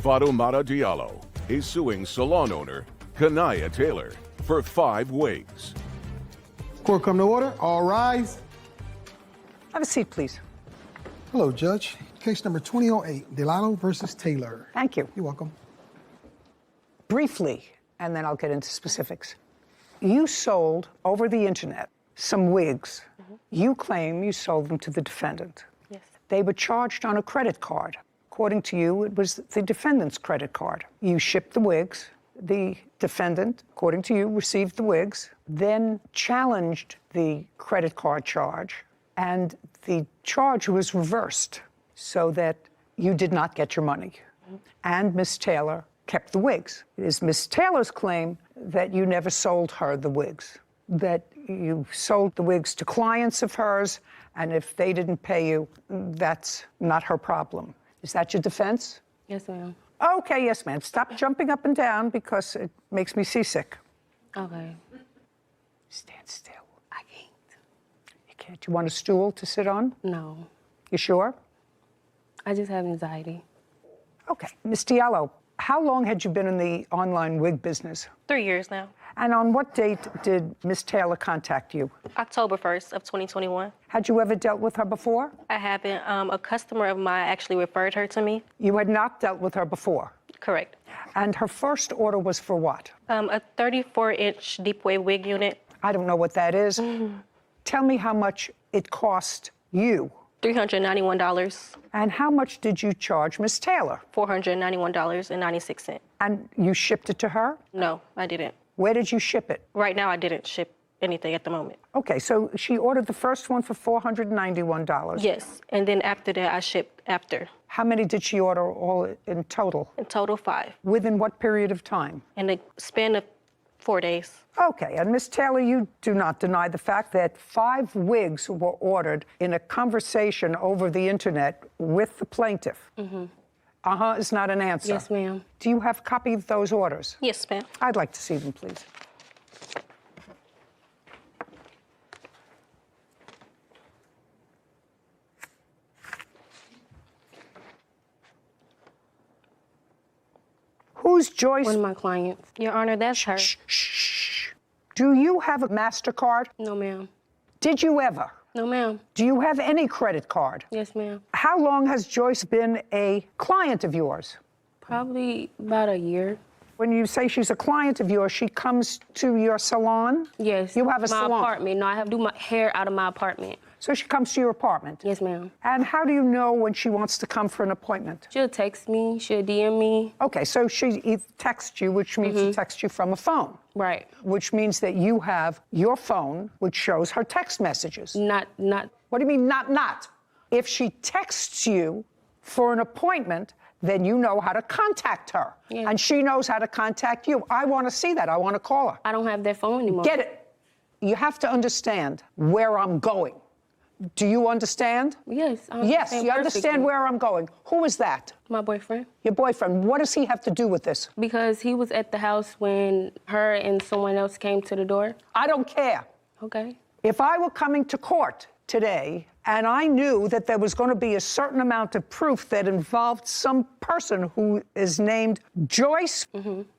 Fatoumata Diallo is suing salon owner Kanaya Taylor for 5 wigs. Court come to order. All rise. Have a seat, please. Hello, Judge. Case number 2008, Delano versus Taylor. Thank you. You're welcome. Briefly, and then I'll get into specifics. You sold over the internet some wigs. You claim you sold them to the defendant. Yes. They were charged on a credit card. According to you, it was the defendant's credit card. You shipped the wigs. The defendant, according to you, received the wigs, then challenged the credit card charge, and the charge was reversed so that you did not get your money. And Ms. Taylor kept the wigs. It is Ms. Taylor's claim that you never sold her the wigs, that you sold the wigs to clients of hers, and if they didn't pay you, that's not her problem. Is that your defense? Yes, ma'am. Okay, yes, ma'am. Stop jumping up and down because it makes me seasick. Okay. Stand still. I can't. You can't. You want a stool to sit on? No. You sure? I just have anxiety. Okay. Ms. Diallo, how long had you been in the online wig business? 3 years now. And on what date did Ms. Taylor contact you? October 1st of 2021. Had you ever dealt with her before? I haven't. A customer of mine actually referred her to me. You had not dealt with her before? Correct. And her first order was for what? A 34-inch deep wave wig unit. I don't know what that is. Tell me how much it cost you. $391. And how much did you charge Ms. Taylor? $491.96. And you shipped it to her? No, I didn't. Where did you ship it? Right now, I didn't ship anything at the moment. Okay, so she ordered the first one for $491. Yes, and then after that, I shipped after. How many did she order all in total? In total, 5. Within what period of time? In the span of 4 days. Okay, and Ms. Taylor, you do not deny the fact that 5 wigs were ordered in a conversation over the internet with the plaintiff. Uh-huh is not an answer. Yes, ma'am. Do you have a copy of those orders? Yes, ma'am. I'd like to see them, please. Who's Joyce? One of my clients. Your Honor, that's her. Shh. Do you have a MasterCard? No, ma'am. Did you ever? No, ma'am. Do you have any credit card? Yes, ma'am. How long has Joyce been a client of yours? Probably about a year. When you say she's a client of yours, she comes to your salon? Yes. You have a my salon? apartment. No, I have to do my hair out of my apartment. So she comes to your apartment? Yes, ma'am. And how do you know when she wants to come for an appointment? She'll text me. She'll DM me. Okay, so she texts you, which means she texts you from a phone. Right. Which means that you have your phone, which shows her text messages. Not. What do you mean, not? If she texts you for an appointment, then you know how to contact her. Yeah. And she knows how to contact you. I want to see that. I want to call her. I don't have that phone anymore. Get it? You have to understand where I'm going. Do you understand? Yes. I Yes, understand you understand perfectly. where I'm going. Who is that? My boyfriend. Your boyfriend. What does he have to do with this? Because he was at the house when her and someone else came to the door. I don't care. Okay. If I were coming to court today and I knew that there was going to be a certain amount of proof that involved some person who is named Joyce,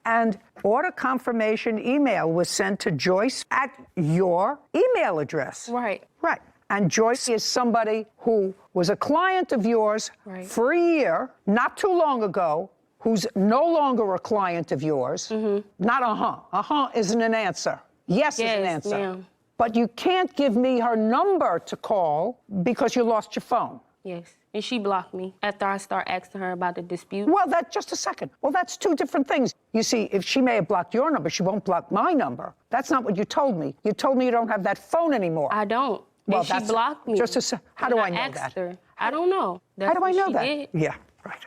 and order confirmation email was sent to Joyce at your email address. Right. Right. And Joyce is somebody who was a client of yours Right. for a year, not too long ago, who's no longer a client of yours. Not uh-huh. Uh-huh isn't an answer. Yes is an Yes, answer. ma'am. But you can't give me her number to call because you lost your phone. Yes. And she blocked me after I start asking her about the dispute. Well, just a second. Well, that's 2 different things. You see, if she may have blocked your number, she won't block my number. That's not what you told me. You told me you don't have that phone anymore. I don't. Well, And she blocked me. How do And I know asked that? her. I don't know. How do I know she that? did. Yeah, right.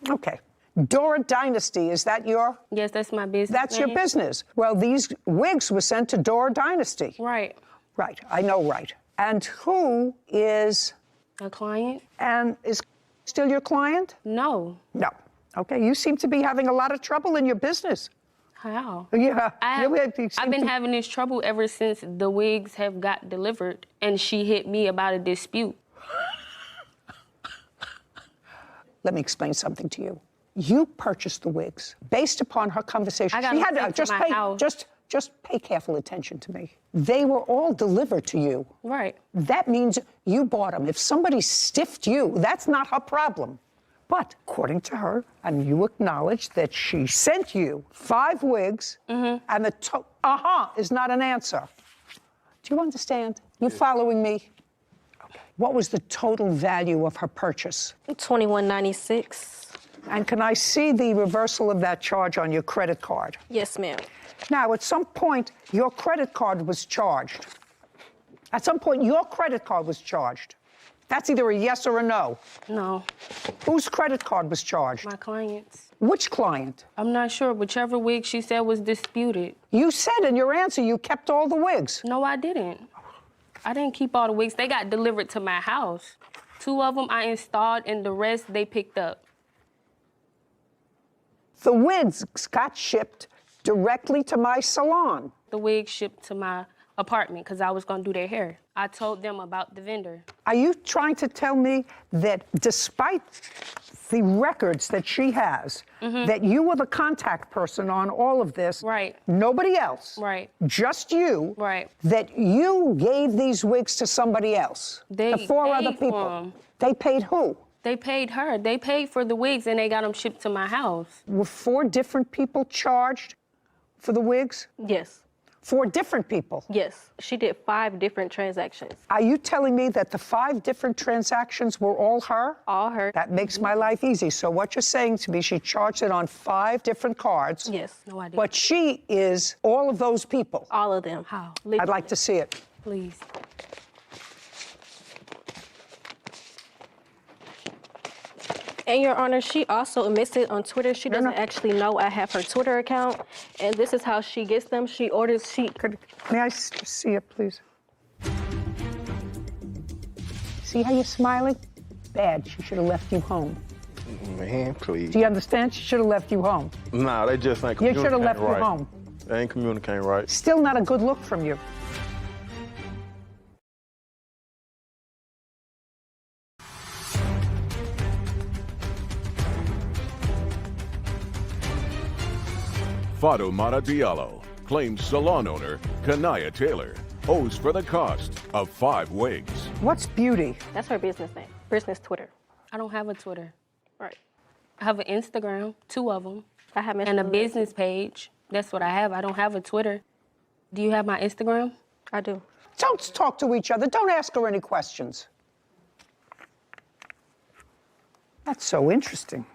Okay. Dora Dynasty, is that your? Yes, that's my business. That's your name. business. Well, these wigs were sent to Dora Dynasty. Right. Right, I know right. And who is, A client? and is still your client? No. No. Okay, you seem to be having a lot of trouble in your business. How? Yeah. I've you seem been to- having this trouble ever since the wigs have got delivered, and she hit me about a dispute. Let me explain something to you. You purchased the wigs based upon her conversation. I got She them had sent to my house. just pay careful attention to me. They were all delivered to you. Right. That means you bought them. If somebody stiffed you, that's not her problem. But according to her, and you acknowledge that she sent you 5 wigs, and the is not an answer. Do you understand? You following me? Okay. What was the total value of her purchase? $21.96. And can I see the reversal of that charge on your credit card? Yes, ma'am. Now, at some point, your credit card was charged. At some point, your credit card was charged. That's either a yes or a no. No, Whose credit card was charged? my clients. Which client? I'm not sure. Whichever wig she said was disputed. You said in your answer you kept all the wigs. No, I didn't. I didn't keep all the wigs. They got delivered to my house. 2 of them I installed, and the rest they picked up. The wigs got shipped directly to my salon. The wig shipped to my apartment because I was going to do their hair. I told them about the vendor. Are you trying to tell me that despite the records that she has, that you were the contact person on all of this, Right. nobody else, Right. just you, Right. that you gave these wigs to somebody else, They to 4 other paid for people? 'em. They paid who? They paid her. They paid for the wigs, and they got them shipped to my house. Were 4 different people charged for the wigs? Yes. 4 different people. Yes. She did 5 different transactions. Are you telling me that the 5 different transactions were all her? All her. That makes my life easy. So what you're saying to me, she charged it on 5 different cards. Yes. No, I didn't. But she is all of those people. All of them. How? I'd like to see it. Please. And Your Honor, she also admits it on Twitter. She doesn't actually know I have her Twitter account. And this is how she gets them. She orders, May I see it, please? See how you're smiling? Bad. She should have left you home. Man, please. Do you understand? She should have left you home. Nah, they just ain't You communicating should have left right. you home. They ain't communicating right. Still not a good look from you. Fatoumata Diallo claims salon owner Kanaya Taylor owes for the cost of 5 wigs. What's beauty? that's her business name. Business Twitter. I don't have a Twitter. Right. I have an Instagram, 2 of them, I have and a business page. That's what I have. I don't have a Twitter. Do you have my Instagram? I do. Don't talk to each other. Don't ask her any questions. That's so interesting.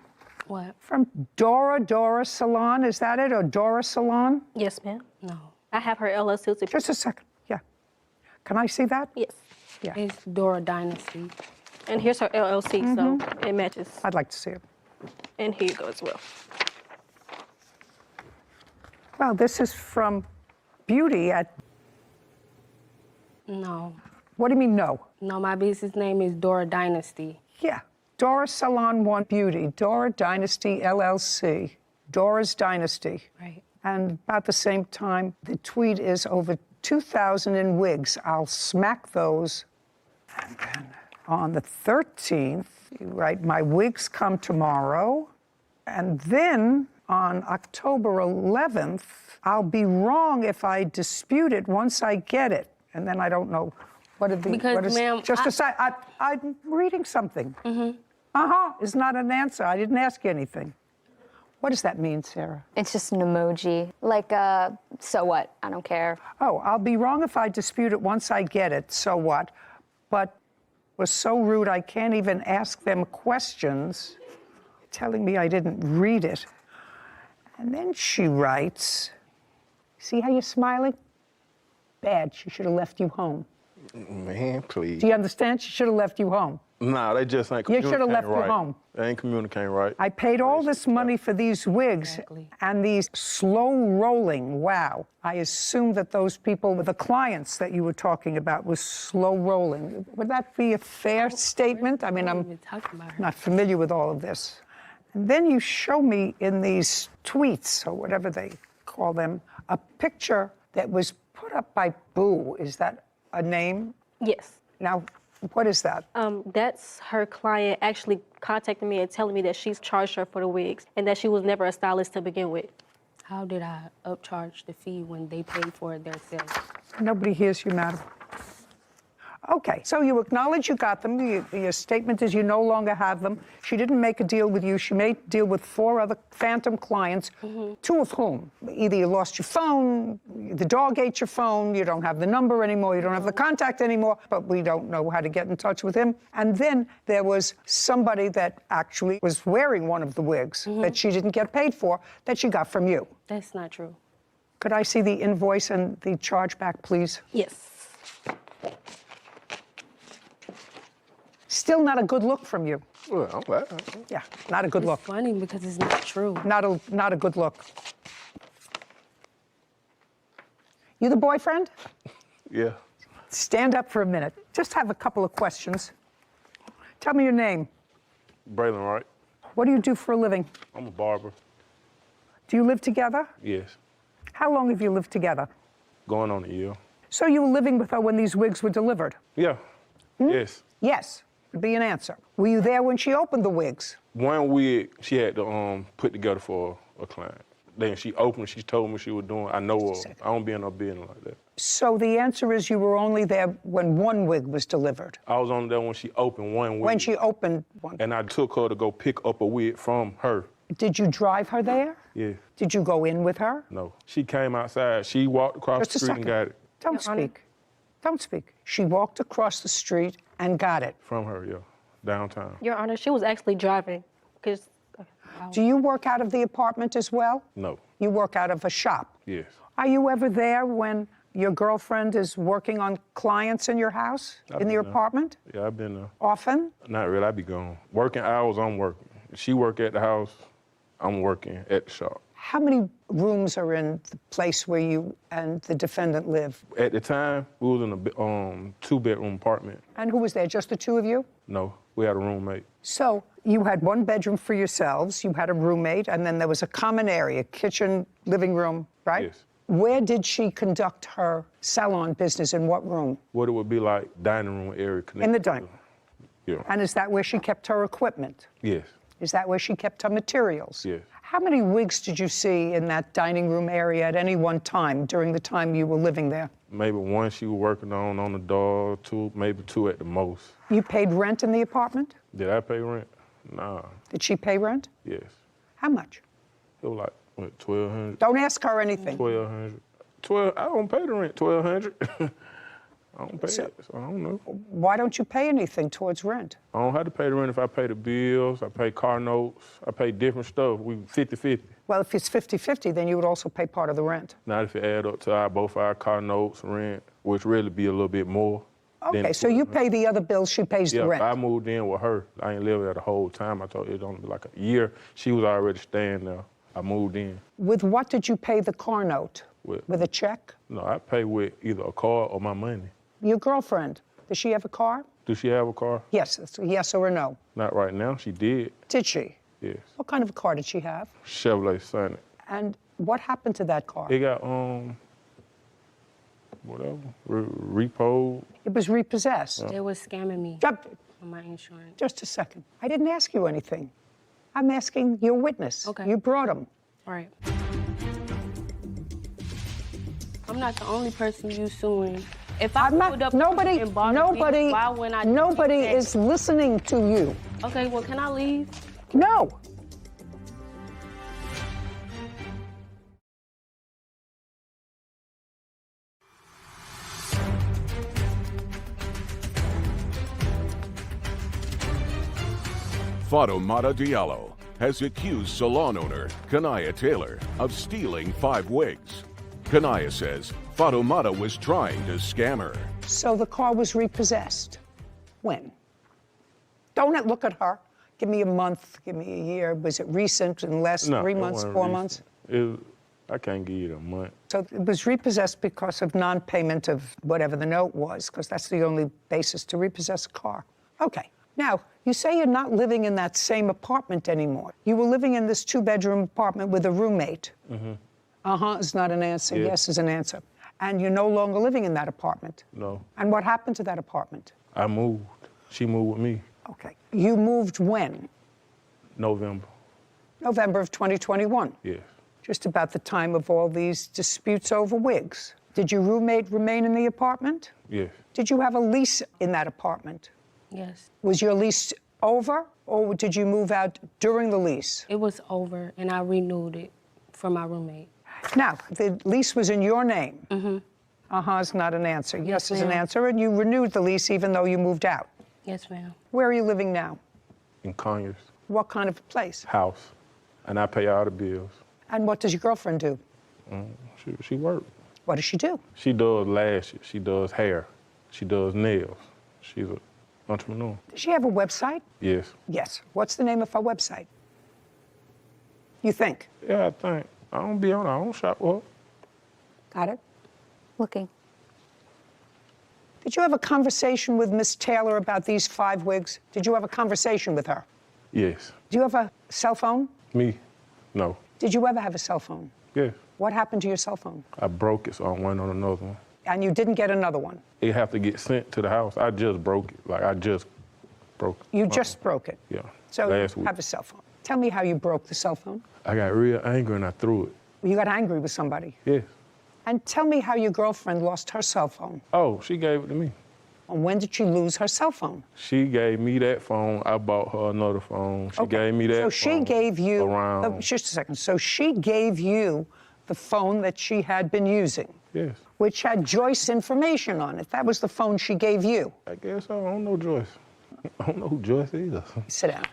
What? From Dora Salon, is that it? Or Dora Salon? Yes, ma'am. No. I have her LLC. Just a second. Yeah. Can I see that? Yes. Yeah. It's Dora Dynasty. And here's her LLC, so it matches. I'd like to see it. And here you go as well. Well, this is from Beauty at. No. What do you mean, no? No, my business name is Dora Dynasty. Yeah. Dora Salon One Beauty, Dora Dynasty LLC, Dora's Dynasty. Right. And about the same time, the tweet is over 2,000 in wigs. I'll smack those. And then on the 13th, you write, my wigs come tomorrow. And then on October 11th, I'll be wrong if I dispute it once I get it. And then I don't know what did the... Because, what is, ma'am, just a sec, I'm reading something. Is not an answer. I didn't ask you anything. What does that mean, Sarah? It's just an emoji. Like, so what? I don't care. Oh, I'll be wrong if I dispute it once I get it. So what? But it was so rude I can't even ask them questions, telling me I didn't read it. And then she writes, see how you're smiling? Bad. She should have left you home. Man, please. Do you understand? She should have left you home. Nah, they just ain't You communicating should have left right. her home. They ain't communicating right. I paid all this money for these wigs Exactly. and these slow rolling. Wow. I assume that those people, the clients that you were talking about, was slow rolling. Would that be a fair statement? I mean, I I'm don't even talk about her. not familiar with all of this. And then you show me in these tweets, or whatever they call them, a picture that was put up by Boo. Is that a name? Yes. Now, What is that? That's her client actually contacting me and telling me that she's charged her for the wigs and that she was never a stylist to begin with. How did I upcharge the fee when they paid for it themselves? Nobody hears you, madam. Okay, so you acknowledge you got them. Your statement is you no longer have them. She didn't make a deal with you. She made a deal with 4 other phantom clients, 2 of whom either you lost your phone, the dog ate your phone, you don't have the number anymore, you don't have the contact anymore, but we don't know how to get in touch with him. And then there was somebody that actually was wearing one of the wigs that she didn't get paid for, that she got from you. That's not true. Could I see the invoice and the chargeback, please? Yes. Still not a good look from you. Well, I'm glad. Yeah, not a good It's look. funny because it's not true. Not a good look. You the boyfriend? Yeah. Stand up for a minute. Just have a couple of questions. Tell me your name. Braylon, right? What do you do for a living? I'm a barber. Do you live together? Yes. How long have you lived together? Going on a year. So you were living with her when these wigs were delivered? Yeah. Yes. Yes, would be an answer. Were you there when she opened the wigs? One wig she had to put together for a client. Then she opened, she told me she was doing, I know her. I don't be in no business like that. So the answer is you were only there when one wig was delivered? I was only there when she opened one wig. When she opened one. And I took her to go pick up a wig from her. Did you drive her there? Yeah. Did you go in with her? No. She came outside. She walked across Just the a street second. and got it. Don't Your Honor. speak. Don't speak. She walked across the street and got it. From her, yeah. Downtown. Your Honor, she was actually driving because Do you work out of the apartment as well? No. You work out of a shop. Yes. Are you ever there when your girlfriend is working on clients in your house, I've in your been there. apartment? Yeah, I've been there. Often? Not really, I be gone. Working hours, I'm working. She work at the house, I'm working at the shop. How many rooms are in the place where you and the defendant live? At the time, we was in a 2-bedroom apartment. And who was there, just the 2 of you? No, we had a roommate. So you had 1 bedroom for yourselves, you had a roommate, and then there was a common area, kitchen, living room, right? Yes. Where did she conduct her salon business, in what room? What it would be like dining room area connected. In the dining. Yeah. And is that where she kept her equipment? Yes. Is that where she kept her materials? Yes. How many wigs did you see in that dining room area at any one time during the time you were living there? Maybe one she was working on the door, 2, maybe 2 at the most. You paid rent in the apartment? Did I pay rent? Nah. Did she pay rent? Yes. How much? It was like, what, 1,200? Don't ask her anything. 1,200. 12, I don't pay the rent, 1,200. I don't pay it, so I don't know. Why don't you pay anything towards rent? I don't have to pay the rent if I pay the bills, I pay car notes, I pay different stuff. We 50-50. Well, if it's 50-50, then you would also pay part of the rent. Not if it add up to both our car notes, rent, which really be a little bit more. than Okay, so you 1,200. pay the other bills, she pays Yeah, the rent. I moved in with her. I ain't lived there the whole time. I told you it only be like a year. She was already staying there. I moved in. With what did you pay the car note? With a check? No, I pay with either a car or my money. Your girlfriend, does she have a car? Does she have a car? Yes, it's a yes or a no. Not right now. She did. Did she? Yes. What kind of a car did she have? Chevrolet Sonic. And what happened to that car? It got whatever repo. It was repossessed. They was scamming me Just- on my insurance. Just a second. I didn't ask you anything. I'm asking your witness. Okay. You brought him. All right. I'm not the only person you suing. If I I'm pulled not, up nobody, and bought a nobody, vehicle, why wouldn't I nobody take that? is listening to you. Okay, well, can I leave? No. Fatoumata Diallo has accused salon owner Kanaya Taylor of stealing 5 wigs. Kanaya says Fatoumata was trying to scam her. So the car was repossessed. When? Don't look at her. Give me a month, give me a year. Was it recent, in less, No, 3 it months, wasn't 4 recent. months? I can't give you a month. So it was repossessed because of non-payment of whatever the note was, because that's the only basis to repossess a car. Okay. Now, you say you're not living in that same apartment anymore. You were living in this 2-bedroom apartment with a roommate. Mm-hmm. Uh-huh is not an answer. Yeah. Yes is an answer. And you're no longer living in that apartment. No. And what happened to that apartment? I moved. She moved with me. Okay. You moved when? November. November of 2021. Yes. Just about the time of all these disputes over wigs. Did your roommate remain in the apartment? Yes. Did you have a lease in that apartment? Yes. Was your lease over, or did you move out during the lease? It was over, and I renewed it for my roommate. Now, the lease was in your name. Mm-hmm. Uh-huh is not an answer. Yes is an ma'am. answer, and you renewed the lease even though you moved out. Yes, ma'am. Where are you living now? In Conyers. What kind of place? House. And I pay all the bills. And what does your girlfriend do? She works. What does she do? She does lashes. She does hair. She does nails. She's an entrepreneur. Does she have a website? Yes. Yes. What's the name of her website? You think? Yeah, I think. I don't be on her. I don't shop with her. Got it? Looking. Did you have a conversation with Miss Taylor about these 5 wigs? Did you have a conversation with her? Yes. Do you have a cell phone? Me? No. Did you ever have a cell phone? Yes. What happened to your cell phone? I broke it, so I went on another one. And you didn't get another one? It have to get sent to the house. I just broke it. Like, I just broke it. You just broke it? Yeah. So last you week. have a cell phone. Tell me how you broke the cell phone. I got real angry and I threw it. You got angry with somebody. Yes. And tell me how your girlfriend lost her cell phone. Oh, she gave it to me. And when did she lose her cell phone? She gave me that phone. I bought her another phone. She gave me that So she phone gave you, around. just a second. So she gave you the phone that she had been using, Yes. which had Joyce information on it. That was the phone she gave you. I guess so. I don't know Joyce. I don't know who Joyce is. Sit down.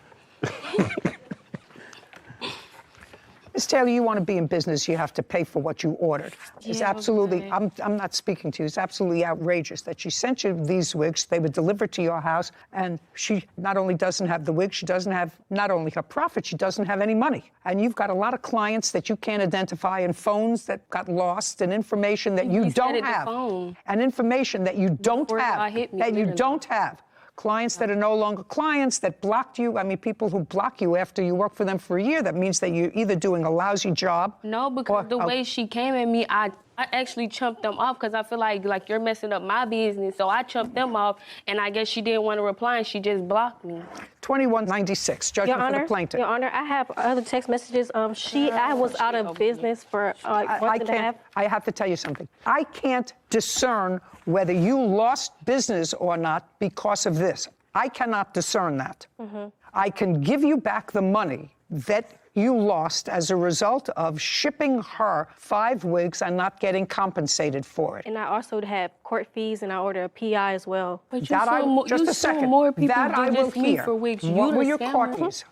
Ms. Taylor, you want to be in business, you have to pay for what you ordered. It's Yeah, absolutely, okay. I'm not speaking to you, it's absolutely outrageous that she sent you these wigs, they were delivered to your house, and she not only doesn't have the wig, she doesn't have not only her profit, she doesn't have any money. And you've got a lot of clients that you can't identify, and phones that got lost, and information that you resetted don't the have. phone. And information that you don't Before have, y'all hit me, that you literally. don't have. Clients that are no longer clients, that blocked you. I mean, people who block you after you work for them for a year, that means that you're either doing a lousy job. No, because the way she came at me, I actually chumped them off because I feel like you're messing up my business. So I chumped them off, and I guess she didn't want to reply, and she just blocked me. 2196, judgment for the plaintiff. Your Honor, I have other text messages. I was out of business for like month and a half. I have to tell you something. I can't discern whether you lost business or not because of this. I cannot discern that. Mm-hmm. I can give you back the money that you lost as a result of shipping her 5 wigs and not getting compensated for it. And I also have court fees, and I ordered a PI as well. But you That sue, just a second. more people That I than will just me hear. for wigs. What You were the your court scammer. fees?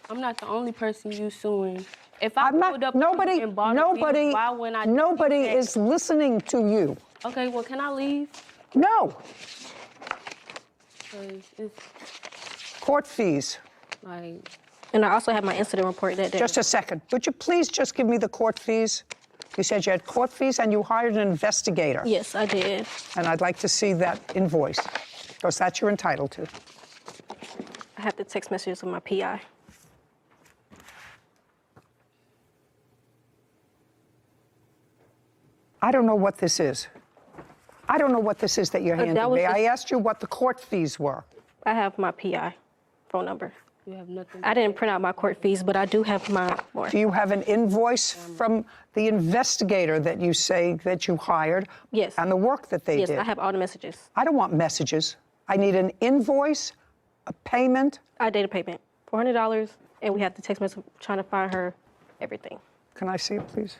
I'm not the only person you suing. If I I'm pulled not. up Nobody. and bought a wig, why wouldn't I Nobody dispute is listening to you. that? Okay, well, can I leave? No. 'Cause it's Court fees. like, And I also have my incident report that day. Just a second. Would you please just give me the court fees? You said you had court fees and you hired an investigator. Yes, I did. And I'd like to see that invoice, because that you're entitled to. I have the text messages with my PI. I don't know what this is. I don't know what this is that you're that handing was me. just- I asked you what the court fees were. I have my PI phone number. you have nothing. I didn't print out my court fees, but I do have my more. Do you have an invoice from the investigator that you say that you hired? Yes. And the work that they Yes, did? I have all the messages. I don't want messages. I need an invoice, a payment. I did a payment, $400, and we have the text message trying to find her everything. Can I see it, please?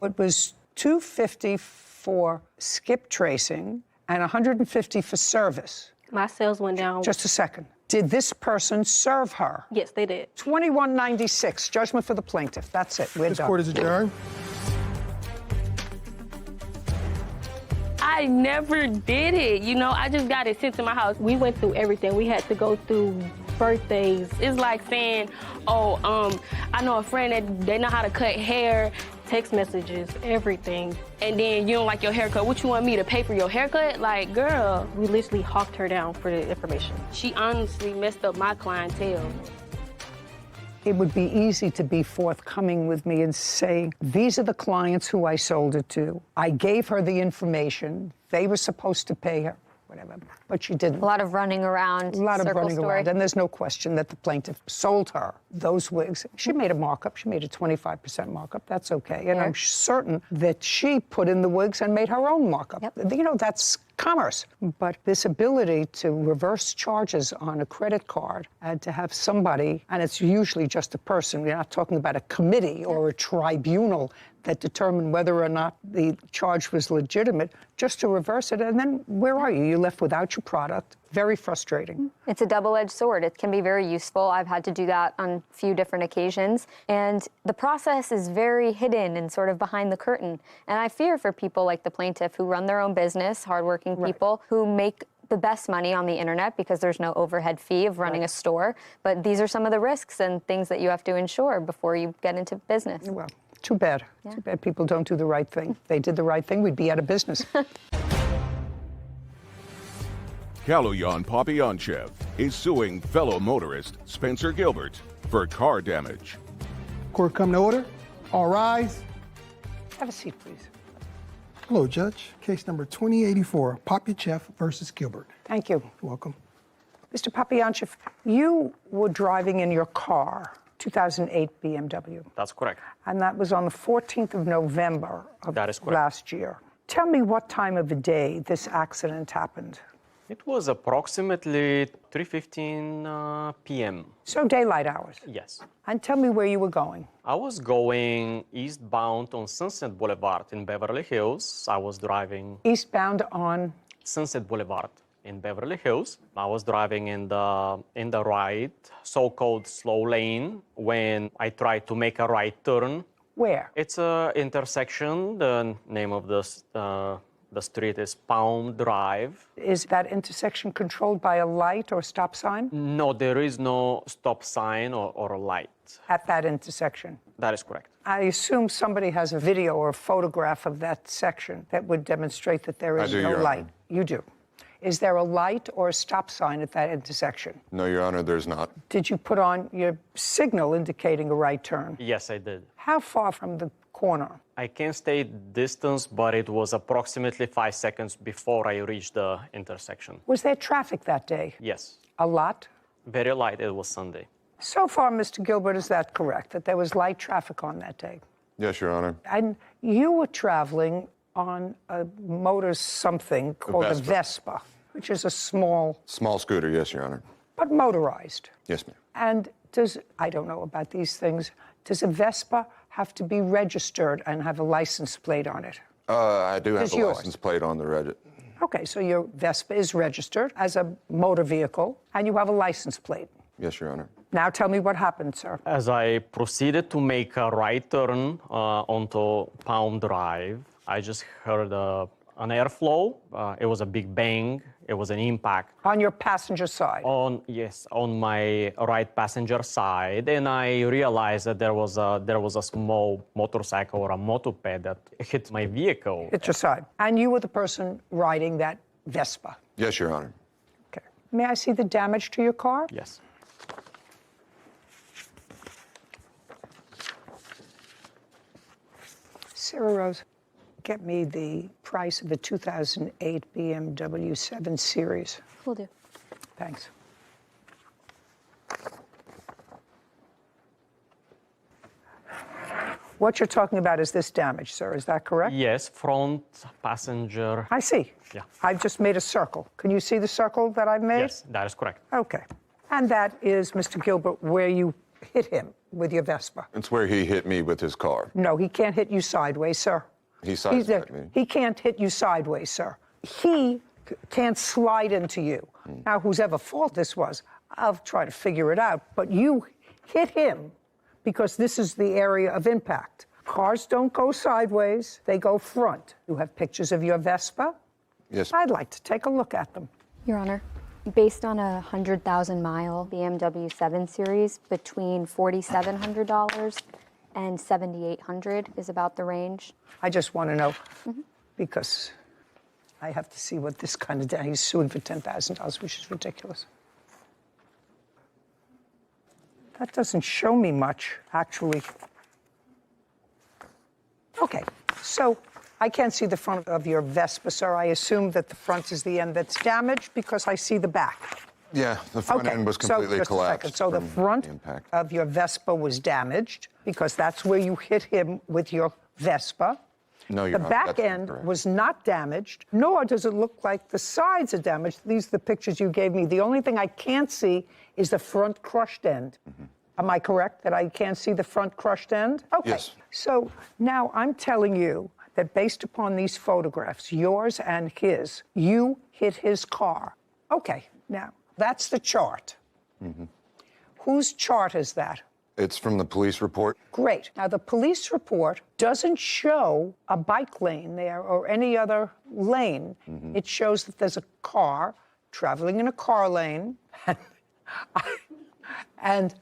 It was $250 for skip tracing and $150 for service. My sales went down. Just a second. Did this person serve her? Yes, they did. 2196, judgment for the plaintiff. That's it. We're This done. court is adjourned. I never did it. You know, I just got it sent to my house. We went through everything. We had to go through birthdays. It's like saying, oh, I know a friend that they know how to cut hair, Text messages, everything. and then you don't like your haircut. What, you want me to pay for your haircut? Like, girl, We literally hawked her down for the information. she honestly messed up my clientele. it would be easy to be forthcoming with me and say, these are the clients who I sold it to. I gave her the information. They were supposed to pay her, whatever, but she didn't. A lot of running around. A lot of circle running story. around, and there's no question that the plaintiff sold her those wigs. She made a markup. She made a 25% markup. That's okay. And I'm certain that she put in the wigs and made her own markup. Yep. You know, that's commerce. But this ability to reverse charges on a credit card and to have somebody, and it's usually just a person, we're not talking about a committee or a tribunal that determine whether or not the charge was legitimate, just to reverse it. And then where are you? You're left without your product. Very frustrating. It's a double-edged sword. It can be very useful. I've had to do that on a few different occasions. And the process is very hidden and sort of behind the curtain. And I fear for people like the plaintiff who run their own business, hardworking people who make the best money on the internet because there's no overhead fee of running a store. But these are some of the risks and things that you have to insure before you get into business. Well, too bad. Too bad people don't do the right thing. If they did the right thing, we'd be out of business. Kaloyan Popyanchev is suing fellow motorist Spencer Gilbert for car damage. Court come to order. All rise. Have a seat, please. Hello, Judge. Case number 2084, Popyanchev versus Gilbert. Thank you. Welcome. Mr. Popyanchev, you were driving in your car, 2008 BMW. That's correct. And that was on the 14th of November of That is correct. last year. Tell me what time of the day this accident happened. It was approximately 3:15 p.m. So daylight hours. Yes. And tell me where you were going. I was going eastbound on Sunset Boulevard in Beverly Hills. I was driving Eastbound on Sunset Boulevard in Beverly Hills. I was driving in the right, so-called slow lane when I tried to make a right turn. where? It's a intersection. The name of the street is Palm Drive. Is that intersection controlled by a light or stop sign No, there is no stop sign or a light. at that intersection? That is correct. I assume somebody has a video or a photograph of that section that would demonstrate that there is do, no Your light. Honor. You do. Is there a light or a stop sign at that intersection? No, Your Honor, there's not. Did you put on your signal indicating a right turn? Yes, I did. How far from the corner? I can't state distance, but it was approximately 5 seconds before I reached the intersection. Was there traffic that day? Yes. A lot? Very light. It was Sunday. So far, Mr. Gilbert, is that correct, that there was light traffic on that day? Yes, Your Honor. And you were traveling on a motor something called a Vespa, which is a small, Small scooter, yes, Your Honor. but motorized. Yes, ma'am. And I don't know about these things, does a Vespa have to be registered and have a license plate on it? I do have It's a yours. license plate on the Reddit. Okay, so your Vespa is registered as a motor vehicle, and you have a license plate. Yes, Your Honor. Now tell me what happened, sir. As I proceeded to make a right turn onto Palm Drive, I just heard an airflow. It was a big bang. It was an impact. On your passenger side. On my right passenger side, and I realized that there was a small motorcycle or a moped that hit my vehicle. Hit your side. And you were the person riding that Vespa. Yes, Your Honor. Okay. May I see the damage to your car? Yes. Sarah Rose, get me the price of the 2008 BMW 7 Series. Will do. Thanks. What you're talking about is this damage, sir. Is that correct? Yes, front passenger. I see. Yeah. I've just made a circle. Can you see the circle that I've made? Yes, that is correct. Okay. And that is, Mr. Gilbert, where you hit him with your Vespa. It's where he hit me with his car. No, he can't hit you sideways, sir. He sideswiped me. He can't hit you sideways, sir. He can't slide into you. Now, whose ever fault this was, I'll try to figure it out. But you hit him because this is the area of impact. Cars don't go sideways, they go front. You have pictures of your Vespa? Yes. I'd like to take a look at them. Your Honor, based on a 100,000-mile BMW 7 Series, between $4,700 and $7,800 is about the range. I just want to know, because I have to see what this kind of, he's suing for $10,000, which is ridiculous. That doesn't show me much, actually. Okay, so I can't see the front of your Vespa, sir. I assume that the front is the end that's damaged because I see the back. Yeah, the front end was completely just collapsed. A second. So the from front the impact. of your Vespa was damaged because that's where you hit him with your Vespa. No, The Your Honor, back that's end incorrect. was not damaged, nor does it look like the sides are damaged. These are the pictures you gave me. The only thing I can't see is the front crushed end. Am I correct that I can't see the front crushed end? Okay. Yes. So now I'm telling you that based upon these photographs, yours and his, you hit his car. Okay, now that's the chart. Whose chart is that? It's from the police report. Great. Now, the police report doesn't show a bike lane there or any other lane. It shows that there's a car traveling in a car lane and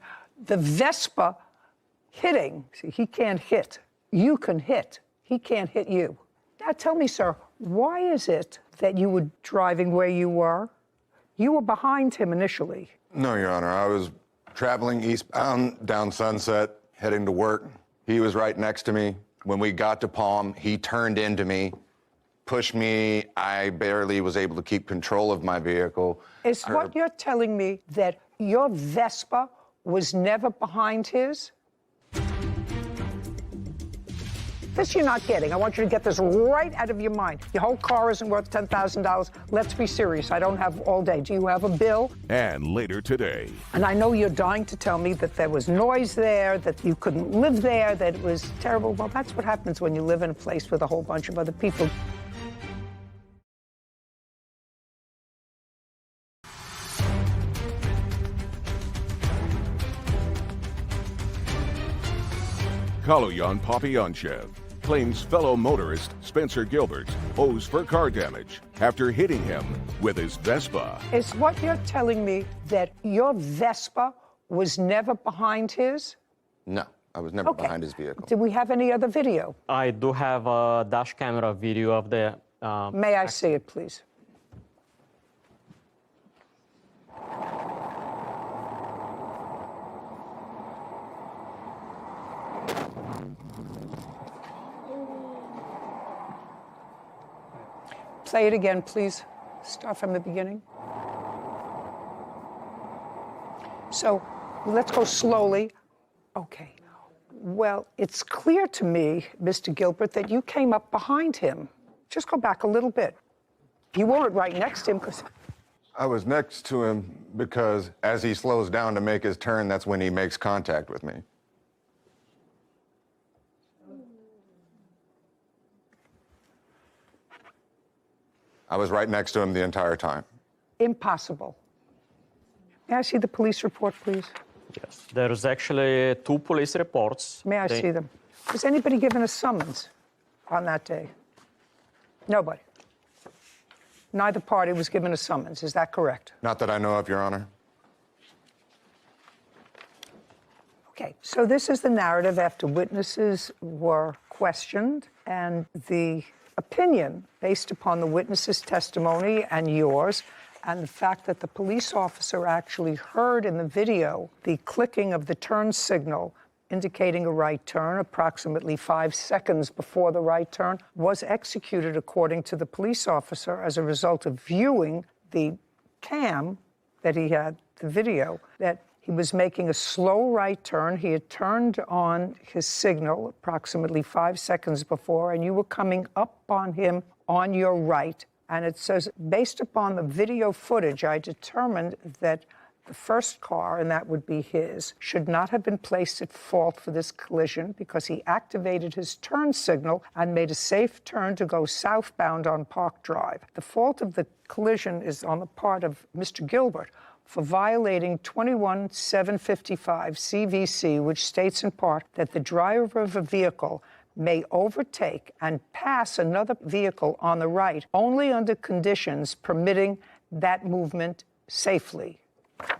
the Vespa hitting. See, he can't hit. You can hit. He can't hit you. Now, tell me, sir, why is it that you were driving where you were? You were behind him initially. No, Your Honor. I was traveling eastbound down Sunset, heading to work. He was right next to me. When we got to Palm, he turned into me, pushed me. I barely was able to keep control of my vehicle. Is what you're telling me that your Vespa was never behind his? This you're not getting. I want you to get this right out of your mind. Your whole car isn't worth $10,000. Let's be serious. I don't have all day. Do you have a bill? And later today, And I know you're dying to tell me that there was noise there, that you couldn't live there, that it was terrible. Well, that's what happens when you live in a place with a whole bunch of other people. Kaloyan Popyanshev claims fellow motorist Spencer Gilbert owes for car damage after hitting him with his Vespa. Is what you're telling me that your Vespa was never behind his? No, I was never Okay. behind his vehicle. Do we have any other video? I do have a dash camera video of the. May I see it, please? Play it again, please. Start from the beginning. So let's go slowly. Okay. Well, it's clear to me, Mr. Gilbert, that you came up behind him. Just go back a little bit. You weren't right next to him because... I was next to him because as he slows down to make his turn, that's when he makes contact with me. I was right next to him the entire time. Impossible. May I see the police report, please? Yes. There's actually 2 police reports. May I see them? Was anybody given a summons on that day? Nobody. Neither party was given a summons. Is that correct? Not that I know of, Your Honor. Okay, so this is the narrative after witnesses were questioned, and the opinion based upon the witnesses' testimony and yours, and the fact that the police officer actually heard in the video the clicking of the turn signal indicating a right turn approximately 5 seconds before the right turn was executed according to the police officer as a result of viewing the cam that he had, the video, that he was making a slow right turn. He had turned on his signal approximately 5 seconds before, and you were coming up on him on your right. And it says, based upon the video footage, I determined that the first car, and that would be his, should not have been placed at fault for this collision because he activated his turn signal and made a safe turn to go southbound on Park Drive. The fault of the collision is on the part of Mr. Gilbert for violating 21755 CVC, which states in part that the driver of a vehicle may overtake and pass another vehicle on the right only under conditions permitting that movement safely.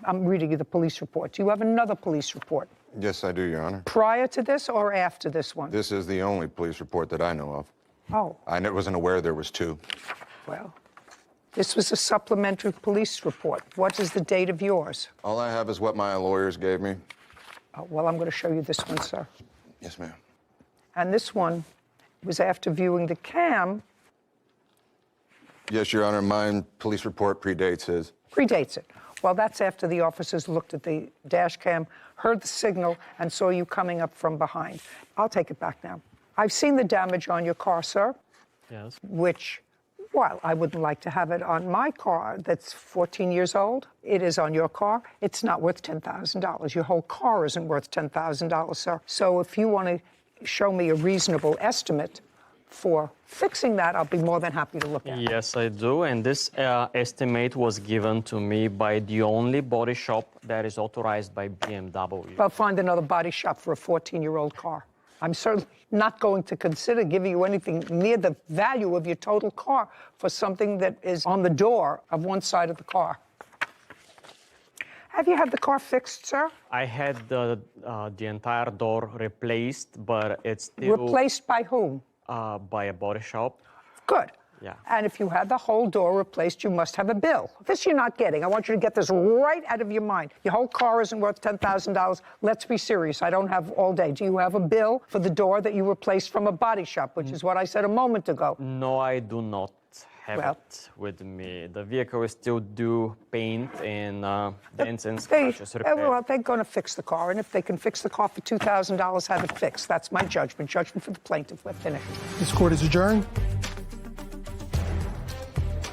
I'm reading you the police report. Do you have another police report? Yes, I do, Your Honor. Prior to this or after this one? This is the only police report that I know of. Oh, I wasn't aware there was 2. well, this was a supplementary police report. What is the date of yours? All I have is what my lawyers gave me. Well, I'm going to show you this one, sir. Yes, ma'am. And this one was after viewing the cam. Yes, Your Honor, my police report predates his. Predates it. Well, that's after the officers looked at the dash cam, heard the signal, and saw you coming up from behind. I'll take it back now. I've seen the damage on your car, sir. Yes. Which, while I wouldn't like to have it on my car that's 14 years old, it is on your car. It's not worth $10,000. Your whole car isn't worth $10,000, sir. So if you want to show me a reasonable estimate for fixing that, I'll be more than happy to look at it. Yes, I do. And this estimate was given to me by the only body shop that is authorized by BMW. Well, find another body shop for a 14-year-old car. I'm certainly not going to consider giving you anything near the value of your total car for something that is on the door of one side of the car. Have you had the car fixed, sir? I had the entire door replaced, but it's still... Replaced by whom? By a body shop. Good. Yeah. And if you had the whole door replaced, you must have a bill. This you're not getting. I want you to get this right out of your mind. Your whole car isn't worth $10,000. Let's be serious. I don't have all day. Do you have a bill for the door that you replaced from a body shop, which is what I said a moment ago? No, I do not have it with me. The vehicle is still due paint and dents and scratches repair. Well, they're going to fix the car, and if they can fix the car for $2,000, have it fixed. That's my judgment. Judgment for the plaintiff. We're finished. This court is adjourned.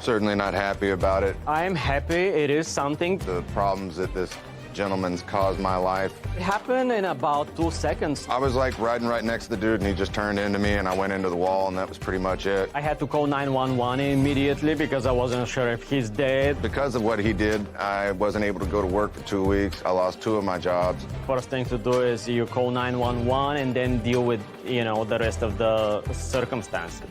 Certainly not happy about it. I'm happy. It is something. The problems that this gentleman's caused my life. It happened in about 2 seconds. I was like riding right next to the dude and he just turned into me and I went into the wall and that was pretty much it. I had to call 911 immediately because I wasn't sure if he's dead. Because of what he did, I wasn't able to go to work for 2 weeks. I lost 2 of my jobs. First thing to do is you call 911 and then deal with, the rest of the circumstances.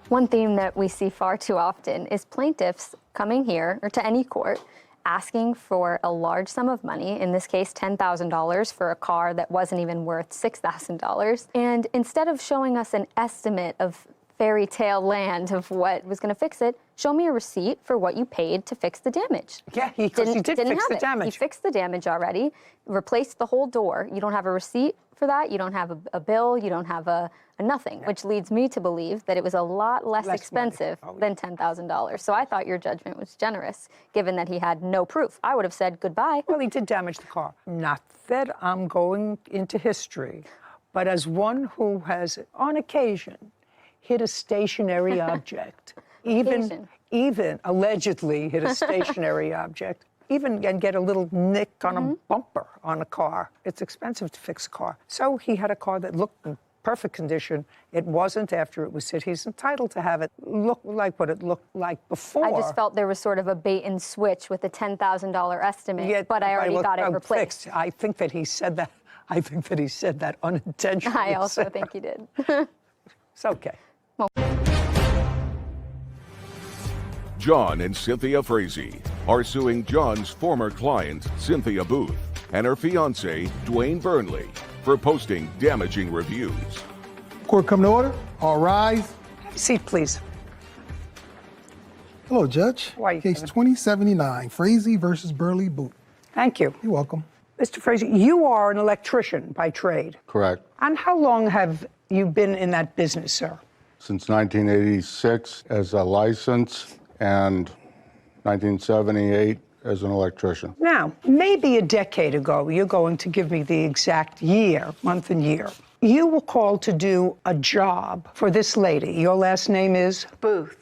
One theme that we see far too often is plaintiffs coming here or to any court asking for a large sum of money, in this case $10,000 for a car that wasn't even worth $6,000. And instead of showing us an estimate of fairy tale land of what was going to fix it, show me a receipt for what you paid to fix the damage. Yeah, he did fix the damage. He fixed the damage already, replaced the whole door. You don't have a receipt for that. You don't have a bill. You don't have a nothing, which leads me to believe that it was a lot less expensive than $10,000. So I thought your judgment was generous, given that he had no proof. I would have said goodbye. Well, he did damage the car. Not that I'm going into history, but as one who has, on occasion, hit a stationary object, even allegedly hit a stationary object, and get a little nick on a bumper on a car. It's expensive to fix a car. So he had a car that looked in perfect condition. It wasn't after it was hit. He's entitled to have it look like what it looked like before. I just felt there was sort of a bait and switch with the $10,000 estimate, but I already got it replaced. Fixed. I think that he said that. I think that he said that unintentionally. I also think he did. It's okay. John and Cynthia Frazee are suing John's former client, Cynthia Booth, and her fiancé, Dwayne Burnley, for posting damaging reviews. Court come to order. All rise. Have a seat, please. Hello, Judge. Why are you Case coming? 2079, Frazee versus Burley Booth. Thank you. You're welcome. Mr. Frazee, you are an electrician by trade. Correct. And how long have you been in that business, sir? Since 1986 as a license and 1978 as an electrician. Now, maybe a decade ago, you're going to give me the exact year, month and year. You were called to do a job for this lady. Your last name is? Booth.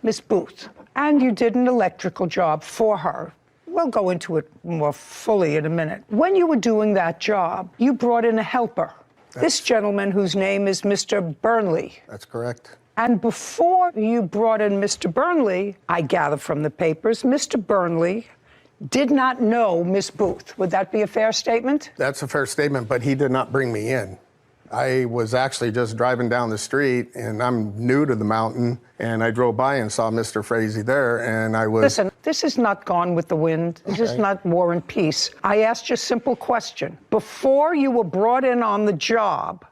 Miss Booth. And you did an electrical job for her. We'll go into it more fully in a minute. When you were doing that job, you brought in a helper. This gentleman whose name is Mr. Burnley. That's correct. And before you brought in Mr. Burnley, I gather from the papers, Mr. Burnley did not know Miss Booth. Would that be a fair statement? That's a fair statement, but he did not bring me in. I was actually just driving down the street, and I'm new to the mountain, and I drove by and saw Mr. Frazee there, and I was... Listen, this is not Gone with the Wind. This is not War and Peace. I asked you a simple question. Before you were brought in on the job,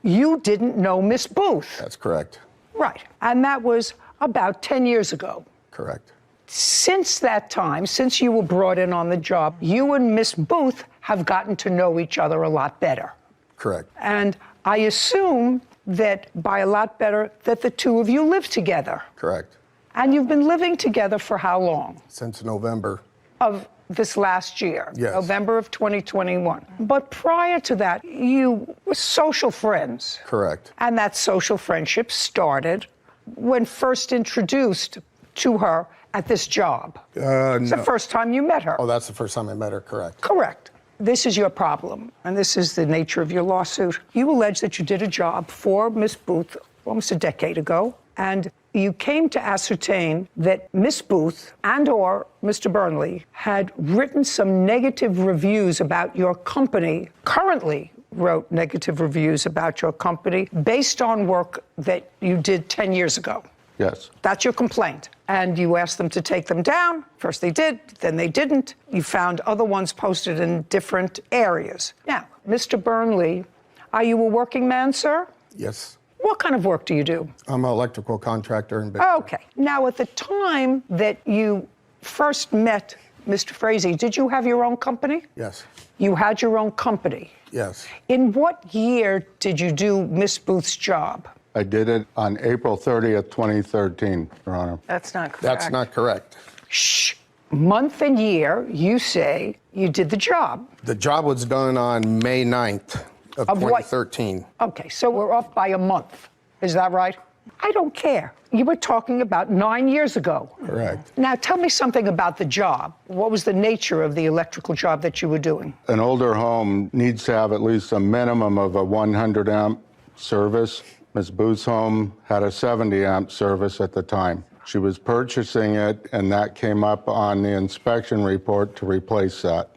you didn't know Miss Booth. That's correct. Right. And that was about 10 years ago. Correct. Since that time, since you were brought in on the job, you and Miss Booth have gotten to know each other a lot better. Correct. And I assume that by a lot better, that the two of you live together. Correct. And you've been living together for how long? Since November. Of this last year, Yes. November of 2021. But prior to that, you were social friends. Correct. And that social friendship started when first introduced to her at this job. It's the first time you met her. Oh, that's the first time I met her, correct. Correct. This is your problem, and this is the nature of your lawsuit. You allege that you did a job for Miss Booth almost a decade ago, and you came to ascertain that Miss Booth and or Mr. Burnley had written some negative reviews about your company, currently wrote negative reviews about your company based on work that you did 10 years ago. Yes. That's your complaint. And you asked them to take them down. First they did, then they didn't. You found other ones posted in different areas. Now, Mr. Burnley, are you a working man, sir? Yes. What kind of work do you do? I'm an electrical contractor in Big Okay. Now, at the time that you first met Mr. Frazee, did you have your own company? Yes. You had your own company. Yes. In what year did you do Miss Booth's job? I did it on April 30th, 2013, Your Honor. That's not correct. That's not correct. Shh. Month and year, you say you did the job. The job was done on May 9th of what? 2013. Okay, so we're off by a month. Is that right? I don't care. You were talking about 9 years ago. Correct. Now, tell me something about the job. What was the nature of the electrical job that you were doing? An older home needs to have at least a minimum of a 100 amp service. Ms. Booth's home had a 70 amp service at the time. She was purchasing it, and that came up on the inspection report to replace that,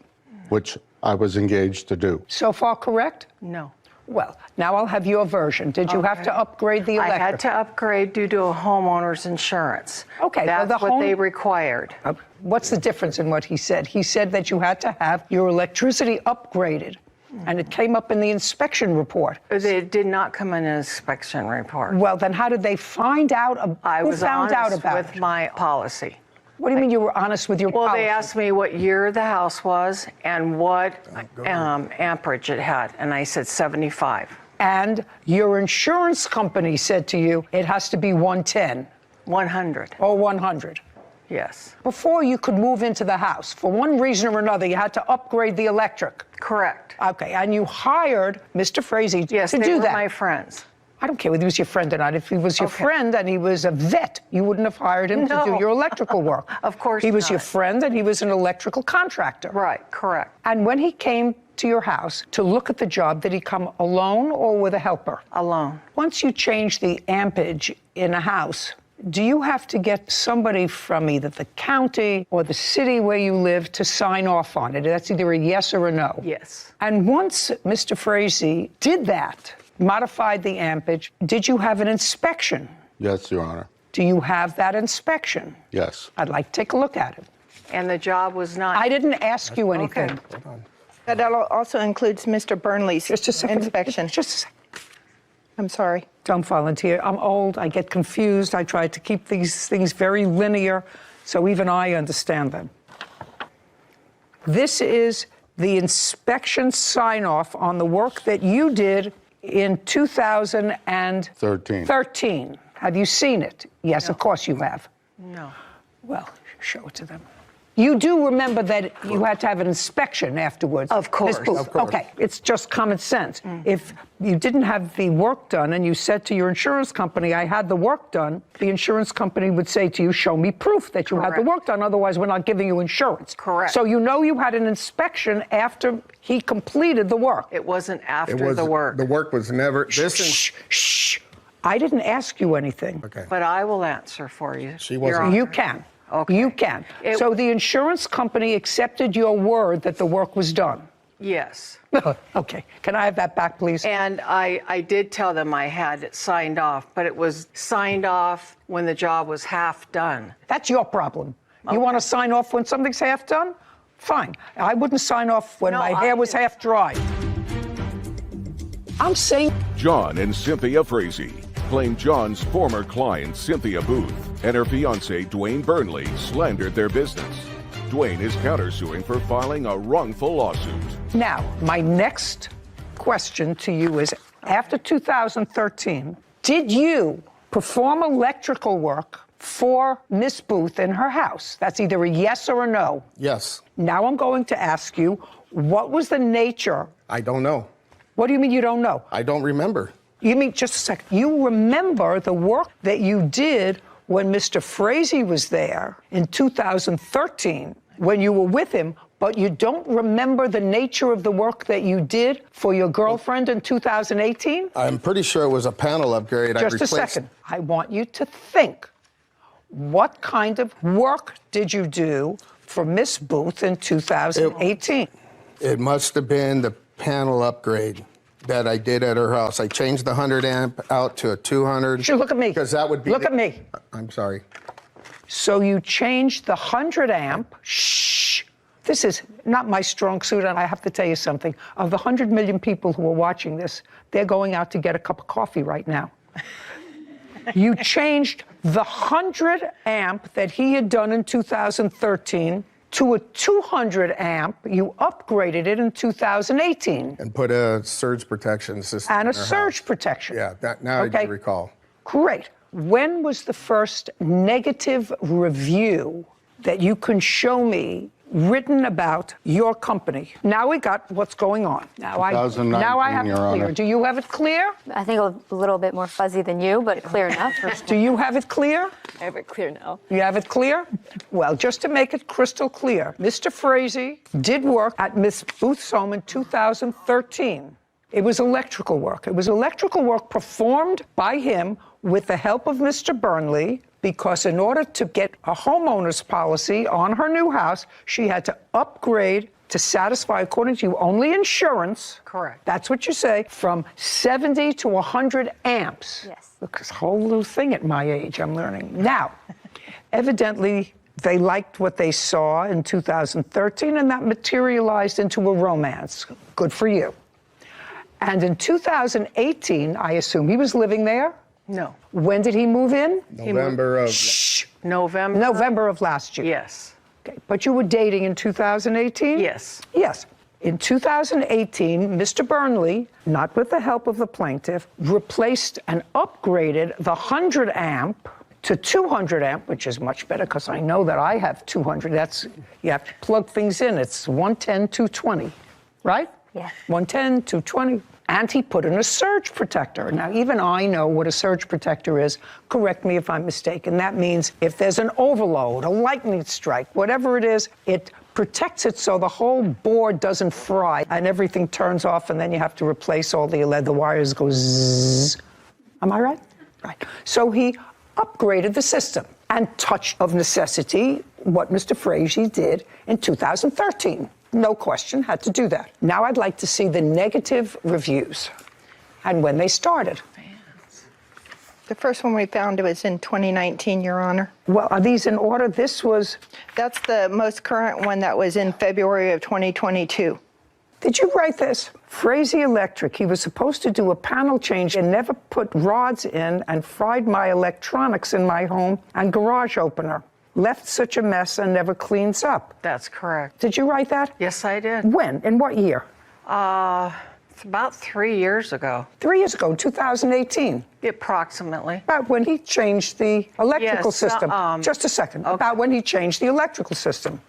which I was engaged to do. So far, correct? No. Well, now I'll have your version. Did you have to upgrade the electric? I had to upgrade due to a homeowner's insurance. Okay, well, That's what they required. What's the difference in what he said? He said that you had to have your electricity upgraded, and it came up in the inspection report. It did not come in an inspection report. Well, then how did they find out? Who found out about with it? my policy. What do you mean you were honest with your Well, policy? they asked me what year the house was and what amperage it had, and I said 75. And your insurance company said to you it has to be 110. 100. Or 100. Yes. Before you could move into the house, for one reason or another, you had to upgrade the electric. Correct. Okay, and you hired Mr. Frazee to do that. Yes, they were my friends. I don't care whether he was your friend or not. If he was your friend and he was a vet, you wouldn't have hired him to do your electrical work. Of course He was not. your friend and he was an electrical contractor. Right, correct. And when he came to your house to look at the job, did he come alone or with a helper? Alone. Once you change the ampage in a house, do you have to get somebody from either the county or the city where you live to sign off on it? That's either a yes or a no. Yes. And once Mr. Frazee did that, modified the ampage, did you have an inspection? Yes, Your Honor. Do you have that inspection? Yes. I'd like to take a look at it. And the job was not... I didn't ask you anything. Okay. That also includes Mr. Burnley's Just a second. inspection. Just a second. I'm sorry. Don't volunteer. I'm old. I get confused. I try to keep these things very linear so even I understand them. This is the inspection sign-off on the work that you did in 2013. Have you seen it? Yes, No. of course you have. No. Well, show it to them. You do remember that you had to have an inspection afterwards. Of course. Ms. Booth. Of course. Okay, it's just common sense. If you didn't have the work done and you said to your insurance company, I had the work done, the insurance company would say to you, show me proof that you had the Correct. work done, otherwise we're not giving you insurance. Correct. So you know you had an inspection after he completed the work. It wasn't after the work. The work was never... Shh, shh. I didn't ask you anything. Okay. But I will answer for you. She Your wasn't- Honor. You can. Okay. You can. It- So the insurance company accepted your word that the work was done. Yes. Okay. Can I have that back, please? And I did tell them I had it signed off, but it was signed off when the job was half done. That's your problem. You want to sign off when something's half done? Fine. I wouldn't sign off when No, my I hair was didn't. half dry. I'm saying John and Cynthia Frazee claim John's former client, Cynthia Booth, and her fiancé, Dwayne Burnley, slandered their business. Dwayne is countersuing for filing a wrongful lawsuit. Now, my next question to you is, after 2013, did you perform electrical work for Miss Booth in her house? That's either a yes or a no. Yes. Now I'm going to ask you, what was the nature? I don't know. What do you mean you don't know? I don't remember. You mean, just a second, you remember the work that you did when Mr. Frazee was there in 2013, when you were with him, but you don't remember the nature of the work that you did for your girlfriend in 2018? I'm pretty sure it was a panel upgrade. Just a second. I want you to think. What kind of work did you do for Miss Booth in 2018? It must have been the panel upgrade that I did at her house. I changed the 100 amp out to a 200. Sure, look at me. Because that would be. Look at me. I'm sorry. So you changed the 100 amp. Shh. This is not my strong suit, and I have to tell you something. Of the 100 million people who are watching this, they're going out to get a cup of coffee right now. You changed the 100 amp that he had done in 2013 to a 200 amp. You upgraded it in 2018. And put a surge protection system And in a her surge house. protection. Yeah, now I do recall. Great. When was the first negative review that you can show me written about your company? Now we got what's going on. Now I have it Your clear. Honor. Do you have it clear? I think a little bit more fuzzy than you, but clear enough. Do you have it clear? I have it clear now. You have it clear? Well, just to make it crystal clear, Mr. Frazee did work at Miss Booth's home in 2013. It was electrical work. It was electrical work performed by him with the help of Mr. Burnley, because in order to get a homeowner's policy on her new house, she had to upgrade to satisfy, according to you, only insurance. Correct. That's what you say, from 70 to 100 amps. Yes. Look, this whole little thing at my age, I'm learning. Now, evidently, they liked what they saw in 2013, and that materialized into a romance. Good for you. And in 2018, I assume he was living there? No. When did he move in? November of. Shh. November? November of last year. Yes. Okay. But you were dating in 2018? Yes. Yes. In 2018, Mr. Burnley, not with the help of the plaintiff, replaced and upgraded the 100 amp to 200 amp, which is much better because I know that I have 200. That's, you have to plug things in. It's 110, 220, right? Yeah. 110, 220. And he put in a surge protector. Now, even I know what a surge protector is. Correct me if I'm mistaken. That means if there's an overload, a lightning strike, whatever it is, it protects it so the whole board doesn't fry and everything turns off, and then you have to replace all the wires go zzz. Am I right? Right. So he upgraded the system and touched of necessity what Mr. Frazee did in 2013. No question, had to do that. Now I'd like to see the negative reviews and when they started. The first one we found was in 2019, Your Honor. Well, are these in order? This was... That's the most current one that was in February of 2022. Did you write this? Frazee Electric, he was supposed to do a panel change and never put rods in and fried my electronics in my home and garage opener. Left such a mess and never cleans up. That's correct. Did you write that? Yes, I did. When? In what year? It's about 3 years ago. 3 years ago, 2018. Approximately. About when he changed the electrical Yes, system. Just a second. Okay. About when he changed the electrical system.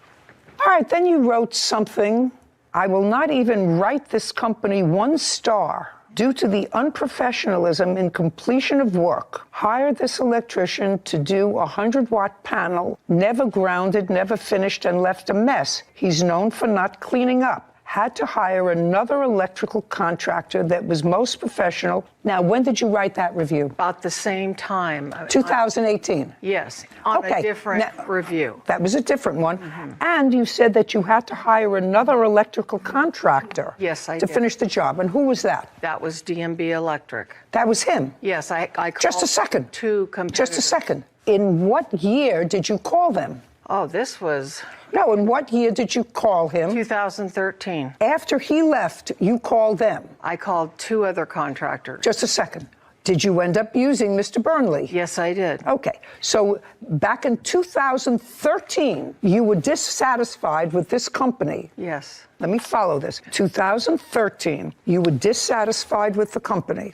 All right, then you wrote something. I will not even write this company 1 star due to the unprofessionalism in completion of work. Hired this electrician to do a 100-watt panel, never grounded, never finished, and left a mess. He's known for not cleaning up. Had to hire another electrical contractor that was most professional. Now, when did you write that review? About the same time. 2018. Yes, on a different review. That was a different one. And you said that you had to hire another electrical contractor. Yes, I to did. finish the job. And who was that? That was DMB Electric. That was him? Yes, I called Just a second. 2 competitors. Just a second. In what year did you call them? Oh, this was... No, in what year did you call him? 2013. After he left, you called them? I called 2 other contractors. Just a second. Did you end up using Mr. Burnley? Yes, I did. Okay. So back in 2013, you were dissatisfied with this company. Yes. Let me follow this. 2013, you were dissatisfied with the company.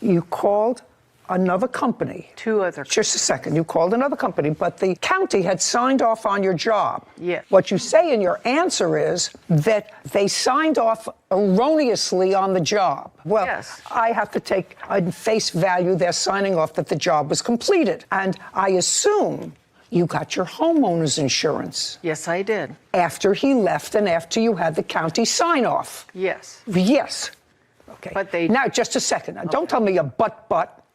You called another company. Two other. Just a second. You called another company, but the county had signed off on your job. Yes. What you say in your answer is that they signed off erroneously on the job. Well, yes. I have to take on face value they're signing off that the job was completed. And I assume you got your homeowner's insurance. Yes, I did. After he left and after you had the county sign off. Yes. Yes. Okay. But they... Now, just a second. Now, don't tell me a but.